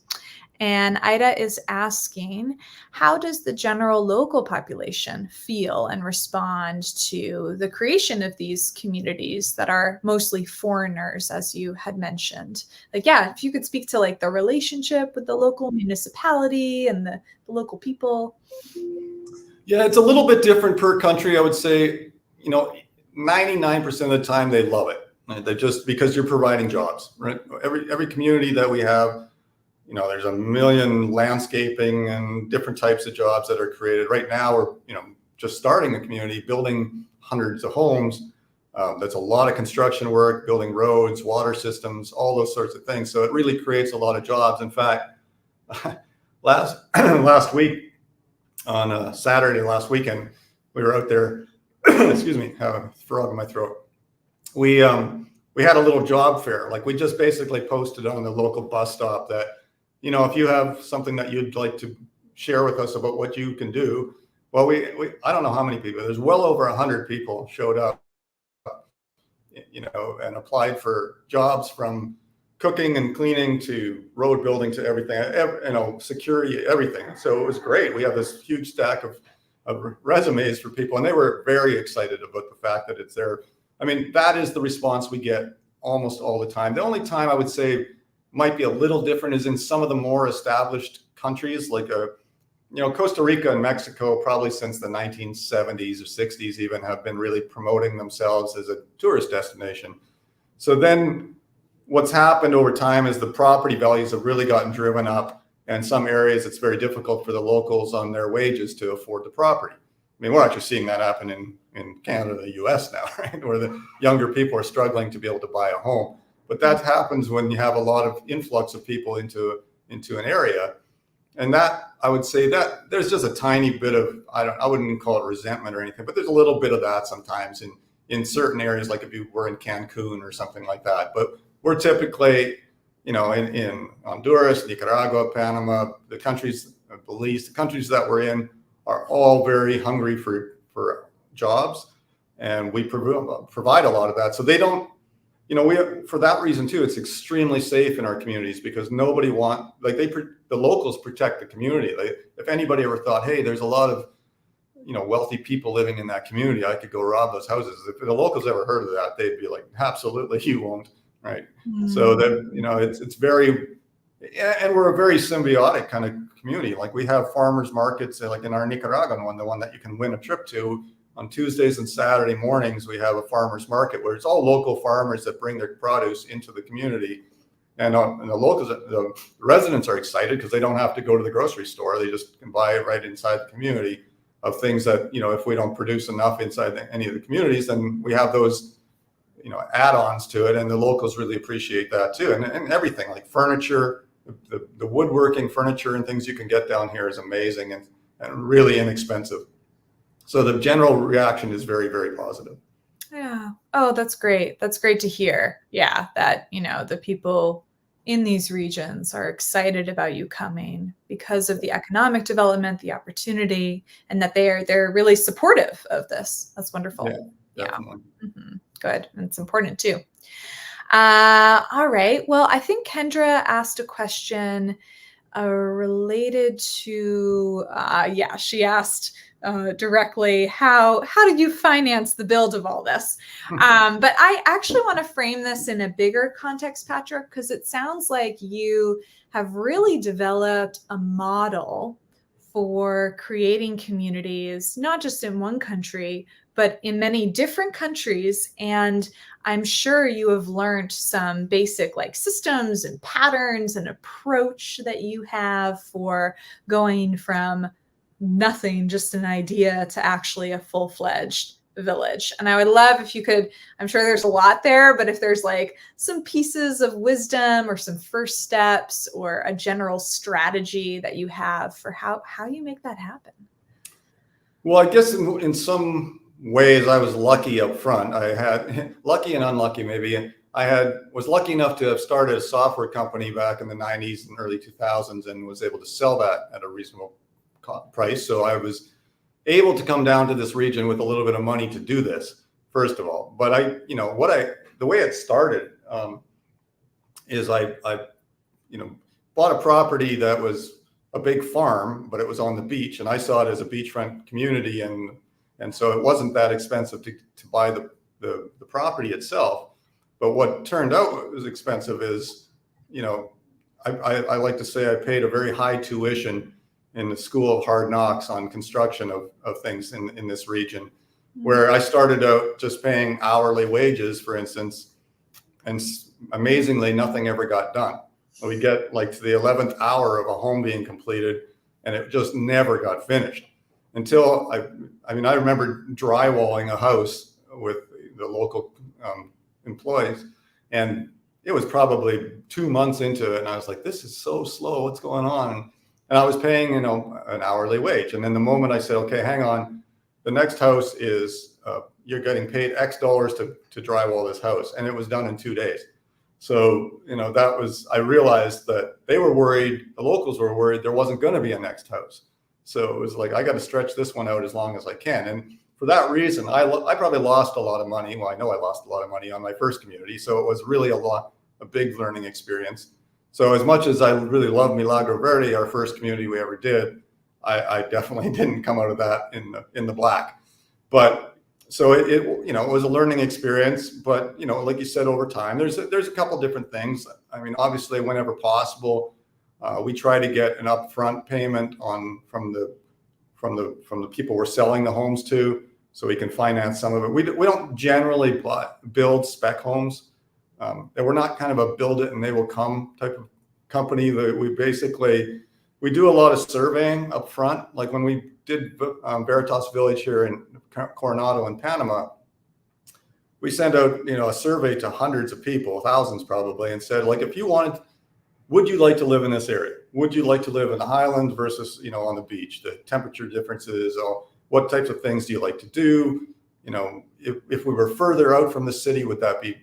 And Ida is asking, how does the general local population feel and respond to the creation of these communities that are mostly foreigners, as you had mentioned? If you could speak to the relationship with the local municipality and the local people. Yeah, it's a little bit different per country. I would say, 99% of the time they love it. Right? They just, because you're providing jobs, right? Every community that we have, there's a million landscaping and different types of jobs that are created. Right now, we're, just starting a community, building hundreds of homes. That's a lot of construction work, building roads, water systems, all those sorts of things. So it really creates a lot of jobs. In fact, last week on Saturday, last weekend, we were out there, excuse me, have a frog in my throat. We had a little job fair. We just basically posted on the local bus stop that, if you have something that you'd like to share with us about what you can do. Well, I don't know how many people, there's well over 100 people showed up, and applied for jobs, from cooking and cleaning to road building to everything, security, everything. So it was great. We have this huge stack of resumes for people, and they were very excited about the fact that it's there. I mean, that is the response we get almost all the time. The only time I would say might be a little different is in some of the more established countries, like Costa Rica and Mexico, probably since the 1970s or 60s even, have been really promoting themselves as a tourist destination. So then what's happened over time is the property values have really gotten driven up, and some areas it's very difficult for the locals on their wages to afford the property. I mean, we're actually seeing that happen in Canada, the US now, right? Where the younger people are struggling to be able to buy a home. But that happens when you have a lot of influx of people into an area. And that, I would say that there's just a tiny bit of, I wouldn't call it resentment or anything, but there's a little bit of that sometimes in certain areas, like if you were in Cancun or something like that. But we're typically, in Honduras, Nicaragua, Panama, the countries, Belize, the countries that we're in are all very hungry for jobs. And we provide a lot of that. So they don't, for that reason too, it's extremely safe in our communities, because nobody the locals protect the community. If anybody ever thought, hey, there's a lot of, wealthy people living in that community, I could go rob those houses. If the locals ever heard of that, they'd be like, absolutely, you won't. Right. Mm-hmm. So that, it's very, and we're a very symbiotic kind of community. We have farmers markets, like in our Nicaraguan one, the one that you can win a trip to. On Tuesdays and Saturday mornings, we have a farmers market where it's all local farmers that bring their produce into the community. And the locals, the residents are excited because they don't have to go to the grocery store. They just can buy it right inside the community, of things that, if we don't produce enough inside any of the communities, then we have those, add-ons to it. And the locals really appreciate that too. And everything like furniture, the woodworking furniture and things you can get down here is amazing and really inexpensive. So the general reaction is very, very positive. Yeah. Oh, that's great. That's great to hear. Yeah. That, the people in these regions are excited about you coming because of the economic development, the opportunity, and that they're really supportive of this. That's wonderful. Yeah, definitely. Good. And it's important too. All right. Well, I think Kendra asked a question related to, she asked directly, how do you finance the build of all this? But I actually want to frame this in a bigger context, Patrick, because it sounds like you have really developed a model for creating communities, not just in one country, but in many different countries. And I'm sure you have learned some basic like systems and patterns and approach that you have for going from nothing, just an idea, to actually a full-fledged village. And I would love if you could, I'm sure there's a lot there, but if there's like some pieces of wisdom or some first steps or a general strategy that you have for how you make that happen. Well, I guess in some ways I was lucky up front. I had lucky and unlucky maybe. Was lucky enough to have started a software company back in the 90s and early 2000s and was able to sell that at a reasonable price. So I was able to come down to this region with a little bit of money to do this, first of all. But the way it started is I bought a property that was a big farm, but it was on the beach, and I saw it as a beachfront community, and so it wasn't that expensive to buy the property itself. But what turned out was expensive is, I like to say I paid a very high tuition in the school of hard knocks on construction of things in this region, where I started out just paying hourly wages, for instance, and amazingly nothing ever got done. We get like to the 11th hour of a home being completed, and it just never got finished until I remember drywalling a house with the local employees, and it was probably 2 months into it, and I was like, this is so slow, what's going on? And I was paying, an hourly wage. And then the moment I said, okay, hang on, the next house is, you're getting paid X dollars to drywall this house. And it was done in 2 days. So, I realized that they were worried, the locals were worried there wasn't going to be a next house. So it was like, I got to stretch this one out as long as I can. And for that reason, I probably lost a lot of money. Well, I know I lost a lot of money on my first community. So it was really a big learning experience. So as much as I really love Milagro Verde, our first community we ever did, I definitely didn't come out of that in the black. But so it was a learning experience. But like you said, over time, there's a couple different things. I mean, obviously, whenever possible, we try to get an upfront payment from the people we're selling the homes to, so we can finance some of it. We don't generally build spec homes. And we're not kind of a build it and they will come type of company. That we do a lot of surveying up front. Like when we did Veritas Village here in Coronado in Panama, we sent out a survey to hundreds of people, thousands probably, and said, like, if you wanted, would you like to live in this area? Would you like to live in the highlands versus on the beach? The temperature differences, or what types of things do you like to do? If we were further out from the city, would that be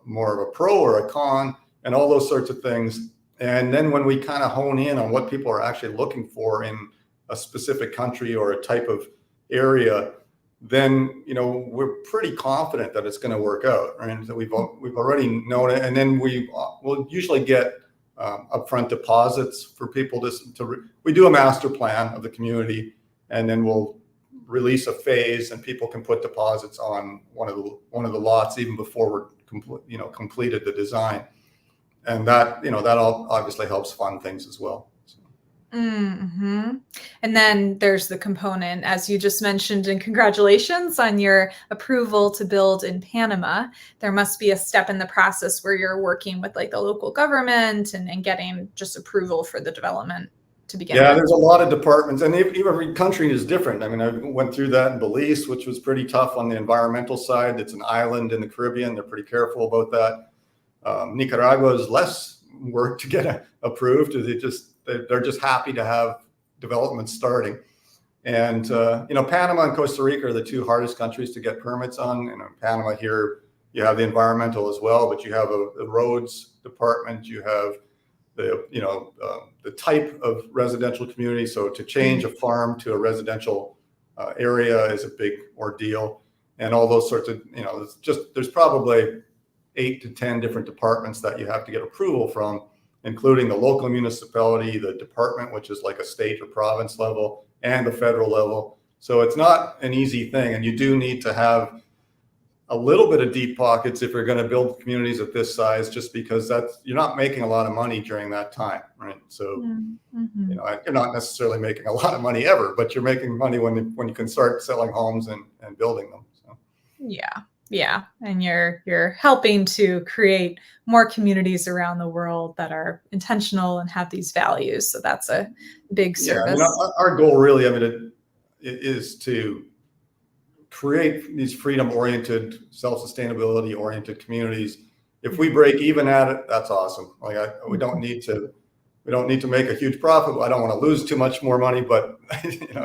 more of a pro or a con, and all those sorts of things. And then when we kind of hone in on what people are actually looking for in a specific country or a type of area, then we're pretty confident that it's going to work out, right? And so we've already known it, and then we'll usually get upfront deposits for people we do a master plan of the community, and then we'll release a phase, and people can put deposits on one of the lots even before we're completed the design, and that all obviously helps fund things as well. So. Mm-hmm. And then there's the component, as you just mentioned, and congratulations on your approval to build in Panama. There must be a step in the process where you're working with like the local government and getting just approval for the development to begin with. There's a lot of departments, and every country is different. I mean, I went through that in Belize, which was pretty tough on the environmental side. It's an island in the Caribbean. They're pretty careful about that. Nicaragua is less work to get approved. They're just happy to have development starting. And Panama and Costa Rica are the two hardest countries to get permits on. Panama here, You have the environmental as well, but you have a roads department. You have the type of residential community. So to change a farm to a residential area is a big ordeal, and all those sorts of, there's probably 8 to 10 different departments that you have to get approval from, including the local municipality, the department, which is like a state or province level, and the federal level. So it's not an easy thing, and you do need to have a little bit of deep pockets if you're going to build communities of this size, just because you're not making a lot of money during that time, right? So you're not necessarily making a lot of money ever, but you're making money when you can start selling homes and building them. So. Yeah, and you're helping to create more communities around the world that are intentional and have these values. So that's a big service. Yeah, our goal really, it is to create these freedom-oriented, self-sustainability-oriented communities. If we break even at it, that's awesome. We don't need to make a huge profit. I don't want to lose too much more money, but I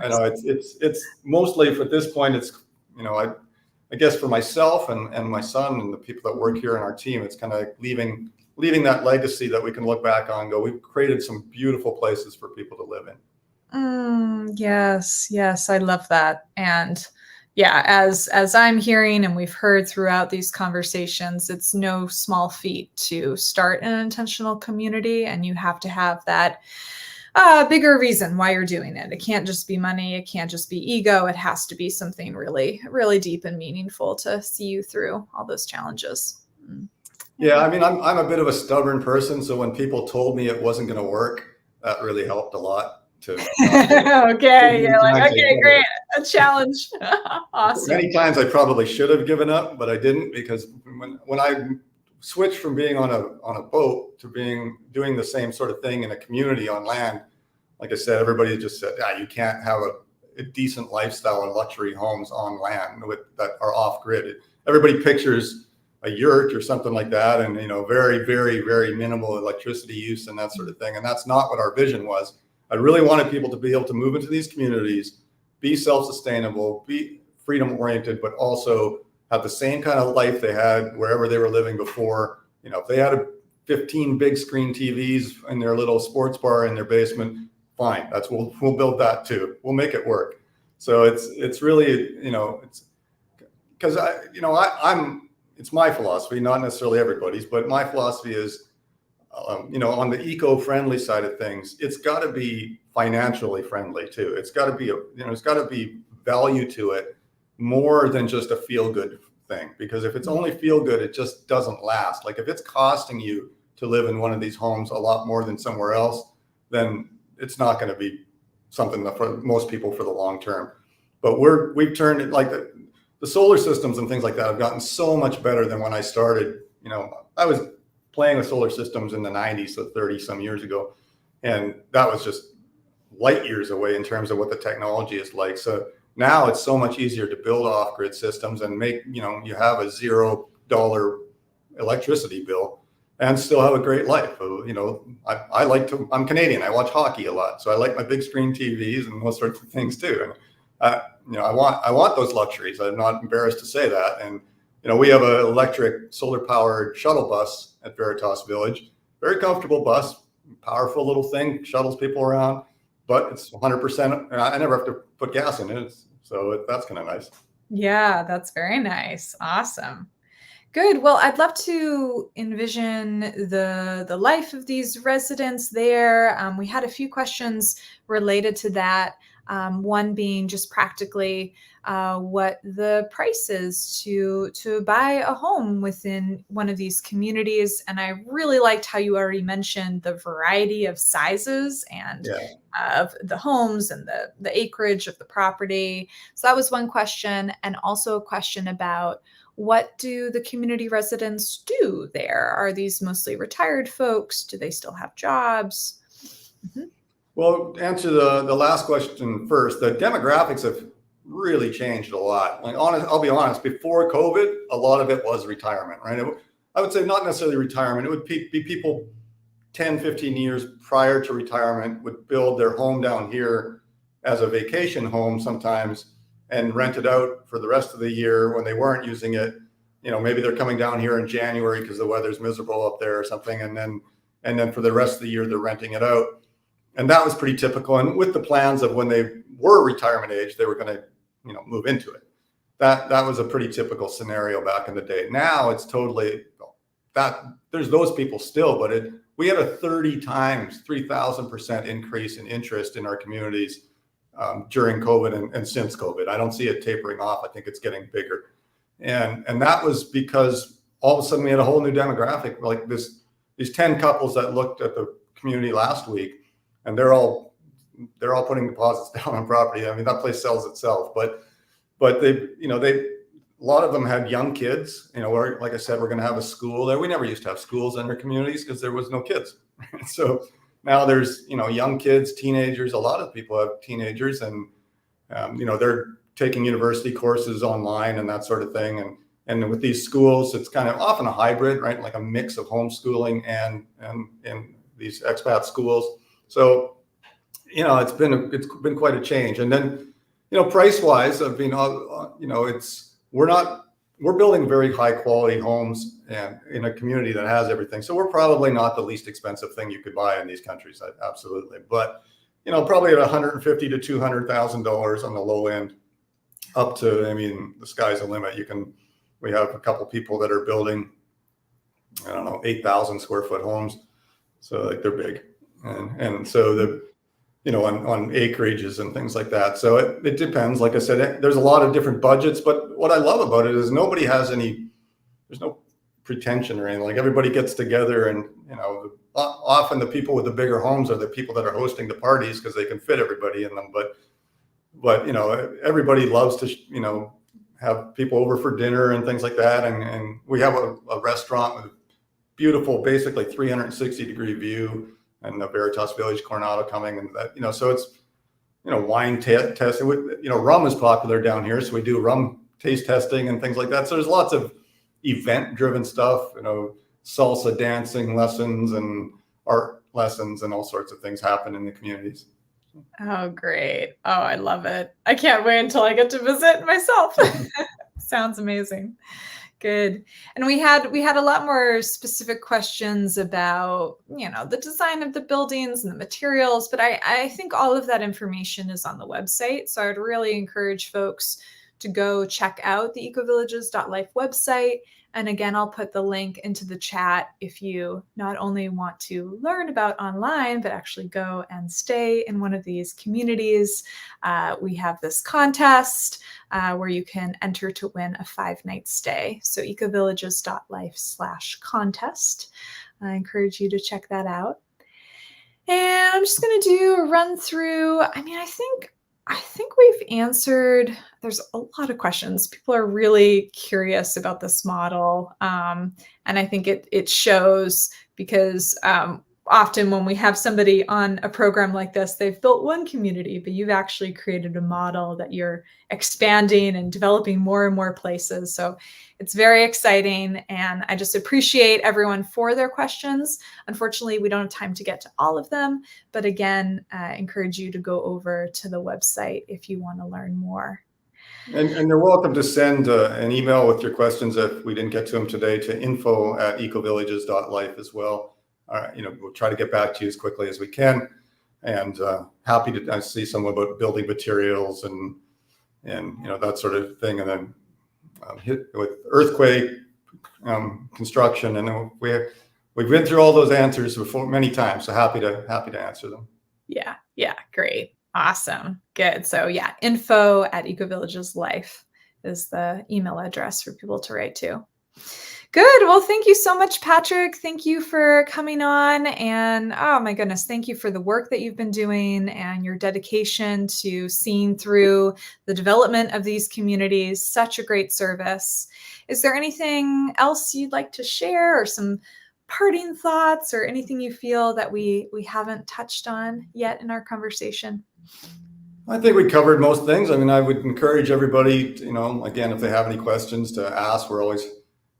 know it's mostly, at this point, it's I guess for myself and my son and the people that work here in our team, it's kind of leaving that legacy that we can look back on and go, we've created some beautiful places for people to live in. Yes, I love that. And yeah, as I'm hearing and we've heard throughout these conversations, it's no small feat to start an intentional community, and you have to have that bigger reason why you're doing it. It can't just be money. It can't just be ego. It has to be something really, really deep and meaningful to see you through all those challenges. Yeah, I'm a bit of a stubborn person, so when people told me it wasn't going to work, that really helped a lot. Okay, you're like, okay, great, a challenge. Awesome. Many times I probably should have given up, but I didn't, because when I switched from being on a boat to doing the same sort of thing in a community on land, like I said, everybody just said, you can't have a decent lifestyle and luxury homes on land that are off grid. Everybody pictures a yurt or something like that, and very, very, very minimal electricity use and that sort of thing. And that's not what our vision was. I really wanted people to be able to move into these communities, be self-sustainable, be freedom-oriented, but also have the same kind of life they had wherever they were living before. If they had 15 big screen TVs in their little sports bar in their basement, fine. We'll build that too. We'll make it work. So it's really, it's because it's my philosophy, not necessarily everybody's, but my philosophy is, on the eco-friendly side of things, it's got to be financially friendly too. It's got to be it's got to be value to it more than just a feel-good thing. Because if it's only feel-good, it just doesn't last. Like if it's costing you to live in one of these homes a lot more than somewhere else, then it's not going to be something that for most people for the long term. But we've turned it, like the solar systems and things like that have gotten so much better than when I started. I was playing with solar systems in the 90s, so 30 some years ago. And that was just light years away in terms of what the technology is like. So now it's so much easier to build off-grid systems and make, you have a $0 electricity bill and still have a great life. I'm Canadian. I watch hockey a lot. So I like my big screen TVs and those sorts of things too. And, I want those luxuries. I'm not embarrassed to say that. And, we have an electric solar-powered shuttle bus at Veritas Village. Very comfortable bus, powerful little thing, shuttles people around, but it's 100%. I never have to put gas in it, so that's kind of nice. Yeah, that's very nice. Awesome. Good. Well, I'd love to envision the life of these residents there. We had a few questions related to that. One being just practically what the price is to buy a home within one of these communities. And I really liked how you already mentioned the variety of sizes and of the homes and the acreage of the property. So that was one question. And also a question about, what do the community residents do there? Are these mostly retired folks? Do they still have jobs? Mm-hmm. Well, to answer the last question first, the demographics have really changed a lot. I'll be honest, before COVID, a lot of it was retirement, right? I would say not necessarily retirement. It would be people 10, 15 years prior to retirement would build their home down here as a vacation home sometimes, and rent it out for the rest of the year when they weren't using it. Maybe they're coming down here in January because the weather's miserable up there or something, and then for the rest of the year they're renting it out. And that was pretty typical. And with the plans of when they were retirement age, they were going to, move into it. That was a pretty typical scenario back in the day. Now it's totally that there's those people still, but we had a 3,000% increase in interest in our communities during COVID and since COVID. I don't see it tapering off. I think it's getting bigger. And that was because all of a sudden we had a whole new demographic, like these 10 couples that looked at the community last week, and they're all putting deposits down on property. I mean, that place sells itself, but they a lot of them had young kids. Like I said, we're going to have a school there. We never used to have schools in our communities because there was no kids. So now there's young kids, teenagers. A lot of people have teenagers, and they're taking university courses online and that sort of thing. And with these schools, it's kind of often a hybrid, right? Like a mix of homeschooling and these expat schools. So, it's been quite a change. And then, price wise, I mean, we're building very high quality homes and in a community that has everything. So we're probably not the least expensive thing you could buy in these countries. Absolutely. But, probably at $150,000 to $200,000 on the low end, up to, I mean, the sky's the limit. We have a couple people that are building, 8,000 square foot homes. So like they're big. And so on acreages and things like that. So it depends. Like I said, there's a lot of different budgets, but what I love about it is there's no pretension or anything. Like everybody gets together, and, often the people with the bigger homes are the people that are hosting the parties because they can fit everybody in them. But everybody loves to, have people over for dinner and things like that. And we have a restaurant with beautiful, basically 360-degree view, and the Veritas Village Coronado coming, and that, so it's, wine testing. Rum is popular down here, so we do rum taste testing and things like that. So there's lots of event-driven stuff, salsa dancing lessons and art lessons and all sorts of things happen in the communities. Oh, great. Oh, I love it. I can't wait until I get to visit myself. Sounds amazing. Good. And we had a lot more specific questions about, the design of the buildings and the materials, but I think all of that information is on the website. So I would really encourage folks to go check out the ecovillages.life website. And again, I'll put the link into the chat if you not only want to learn about online, but actually go and stay in one of these communities. We have this contest where you can enter to win a 5-night stay. So ecovillages.life/contest. I encourage you to check that out. And I'm just going to do a run through. I mean, I think we've answered, there's a lot of questions. People are really curious about this model. And I think it shows because often when we have somebody on a program like this, they've built one community, but you've actually created a model that you're expanding and developing more and more places. So it's very exciting. And I just appreciate everyone for their questions. Unfortunately, we don't have time to get to all of them. But again, I encourage you to go over to the website if you want to learn more. And you're welcome to send an email with your questions if we didn't get to them today to info@ecovillages.life as well. We'll try to get back to you as quickly as we can, and happy to see some about building materials and that sort of thing. And then hit with earthquake construction, and then we've been through all those answers before many times. So happy to answer them. Yeah, great. Awesome. Good. So yeah, info@ecovillageslife is the email address for people to write to. Good. Well, thank you so much, Patrick. Thank you for coming on. And oh my goodness, thank you for the work that you've been doing and your dedication to seeing through the development of these communities. Such a great service. Is there anything else you'd like to share, or some parting thoughts, or anything you feel that we haven't touched on yet in our conversation? I think we covered most things. I mean, I would encourage everybody, again, if they have any questions, to ask. We're always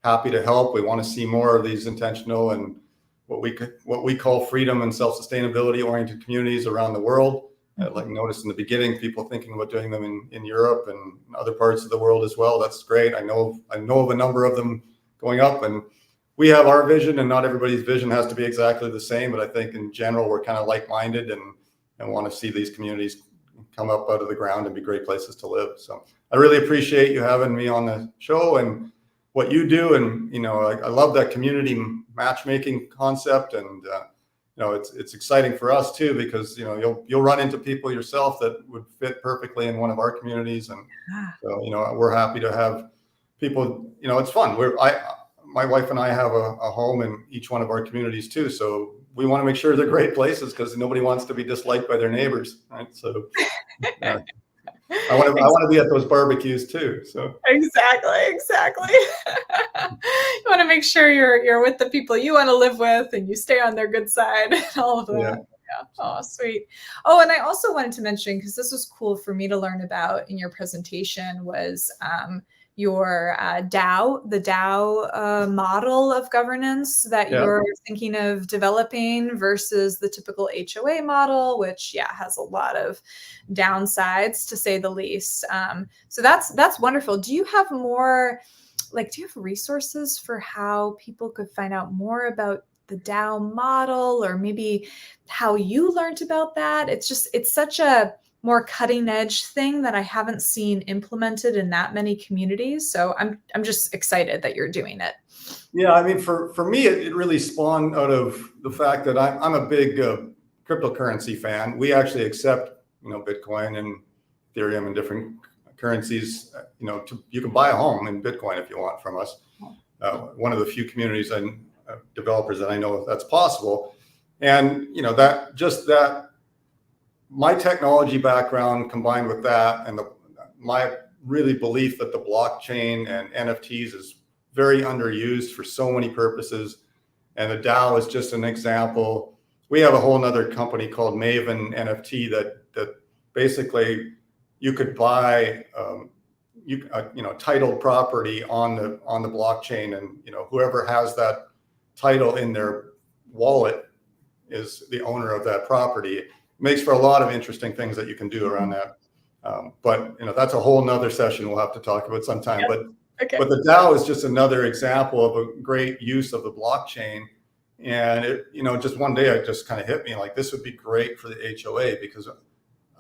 happy to help. We want to see more of these intentional and what we call freedom and self-sustainability oriented communities around the world. like noticed in the beginning, people thinking about doing them in Europe and other parts of the world as well. That's great. I know of a number of them going up, and we have our vision, and not everybody's vision has to be exactly the same. But I think in general, we're kind of like-minded and want to see these communities come up out of the ground and be great places to live. So I really appreciate you having me on the show and what you do. And, I love that community matchmaking concept. And, it's exciting for us too, because, you'll run into people yourself that would fit perfectly in one of our communities. And so, we're happy to have people, it's fun. My wife and I have a home in each one of our communities too. So we want to make sure they're great places, because nobody wants to be disliked by their neighbors, right? So I want to be at those barbecues too. So exactly. You want to make sure you're with the people you want to live with, and you stay on their good side and all of that. Yeah. Oh, sweet. Oh, and I also wanted to mention, because this was cool for me to learn about in your presentation, was your DAO, the DAO model of governance that you're thinking of developing versus the typical HOA model, which has a lot of downsides, to say the least. So that's wonderful. Do you have more, do you have resources for how people could find out more about the DAO model, or maybe how you learned about that? It's such a more cutting edge thing that I haven't seen implemented in that many communities. So I'm just excited that you're doing it. Yeah, I mean, for me, it really spawned out of the fact that I'm a big cryptocurrency fan. We actually accept, Bitcoin and Ethereum and different currencies. You can buy a home in Bitcoin if you want from us. One of the few communities and developers that I know that's possible. And that my technology background combined with that, and my really belief that the blockchain and NFTs is very underused for so many purposes. And the DAO is just an example. We have a whole nother company called Maven NFT that basically you could buy titled property on the blockchain, and whoever has that title in their wallet is the owner of that property. It makes for a lot of interesting things that you can do around that. But that's a whole nother session we'll have to talk about sometime. Okay. But the DAO is just another example of a great use of the blockchain. And it, just one day it just kind of hit me like, this would be great for the HOA, because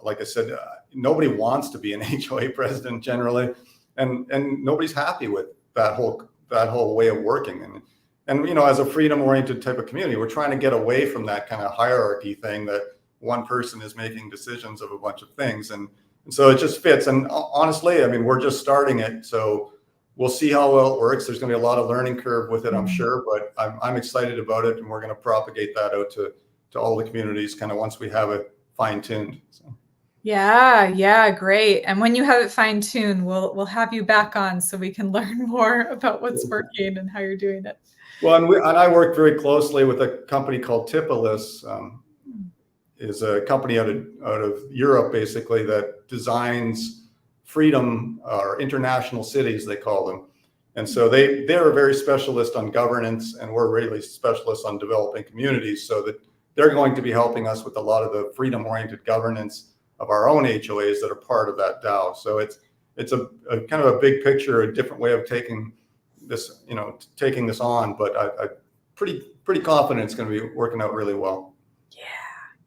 like I said, nobody wants to be an HOA president generally, and nobody's happy with that whole way of working. And as a freedom-oriented type of community, we're trying to get away from that kind of hierarchy thing that one person is making decisions of a bunch of things. And so it just fits. And honestly, I mean, we're just starting it. So we'll see how well it works. There's going to be a lot of learning curve with it, I'm sure, but I'm excited about it. And we're going to propagate that out to all the communities kind of once we have it fine-tuned. So. Yeah, great. And when you have it fine-tuned, we'll have you back on so we can learn more about what's working and how you're doing it. Well, and I work very closely with a company called Tipolis. Is a company out of Europe, basically, that designs freedom or international cities, they call them. And so they're very specialist on governance, and we're really specialists on developing communities, so that they're going to be helping us with a lot of the freedom-oriented governance of our own HOAs that are part of that DAO. So it's a kind of a big picture, a different way of taking this on, but I'm pretty confident it's going to be working out really well.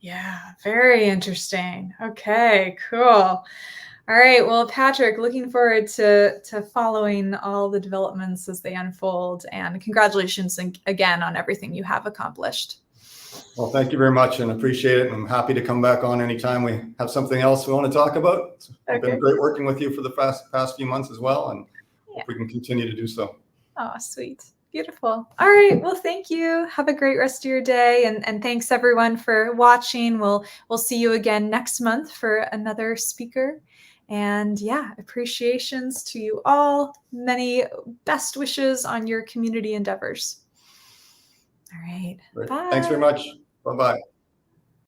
Yeah, very interesting. Okay, cool. All right, well, Patrick, looking forward to following all the developments as they unfold, and congratulations again on everything you have accomplished. Well, thank you very much, and appreciate it. And I'm happy to come back on anytime we have something else we want to talk about. It's been great working with you for the past few months as well, and hope we can continue to do so. Oh, sweet. Beautiful. All right. Well, thank you. Have a great rest of your day. And thanks everyone for watching. We'll see you again next month for another speaker. And appreciations to you all. Many best wishes on your community endeavors. All right. Great. Bye. Thanks very much. Bye-bye.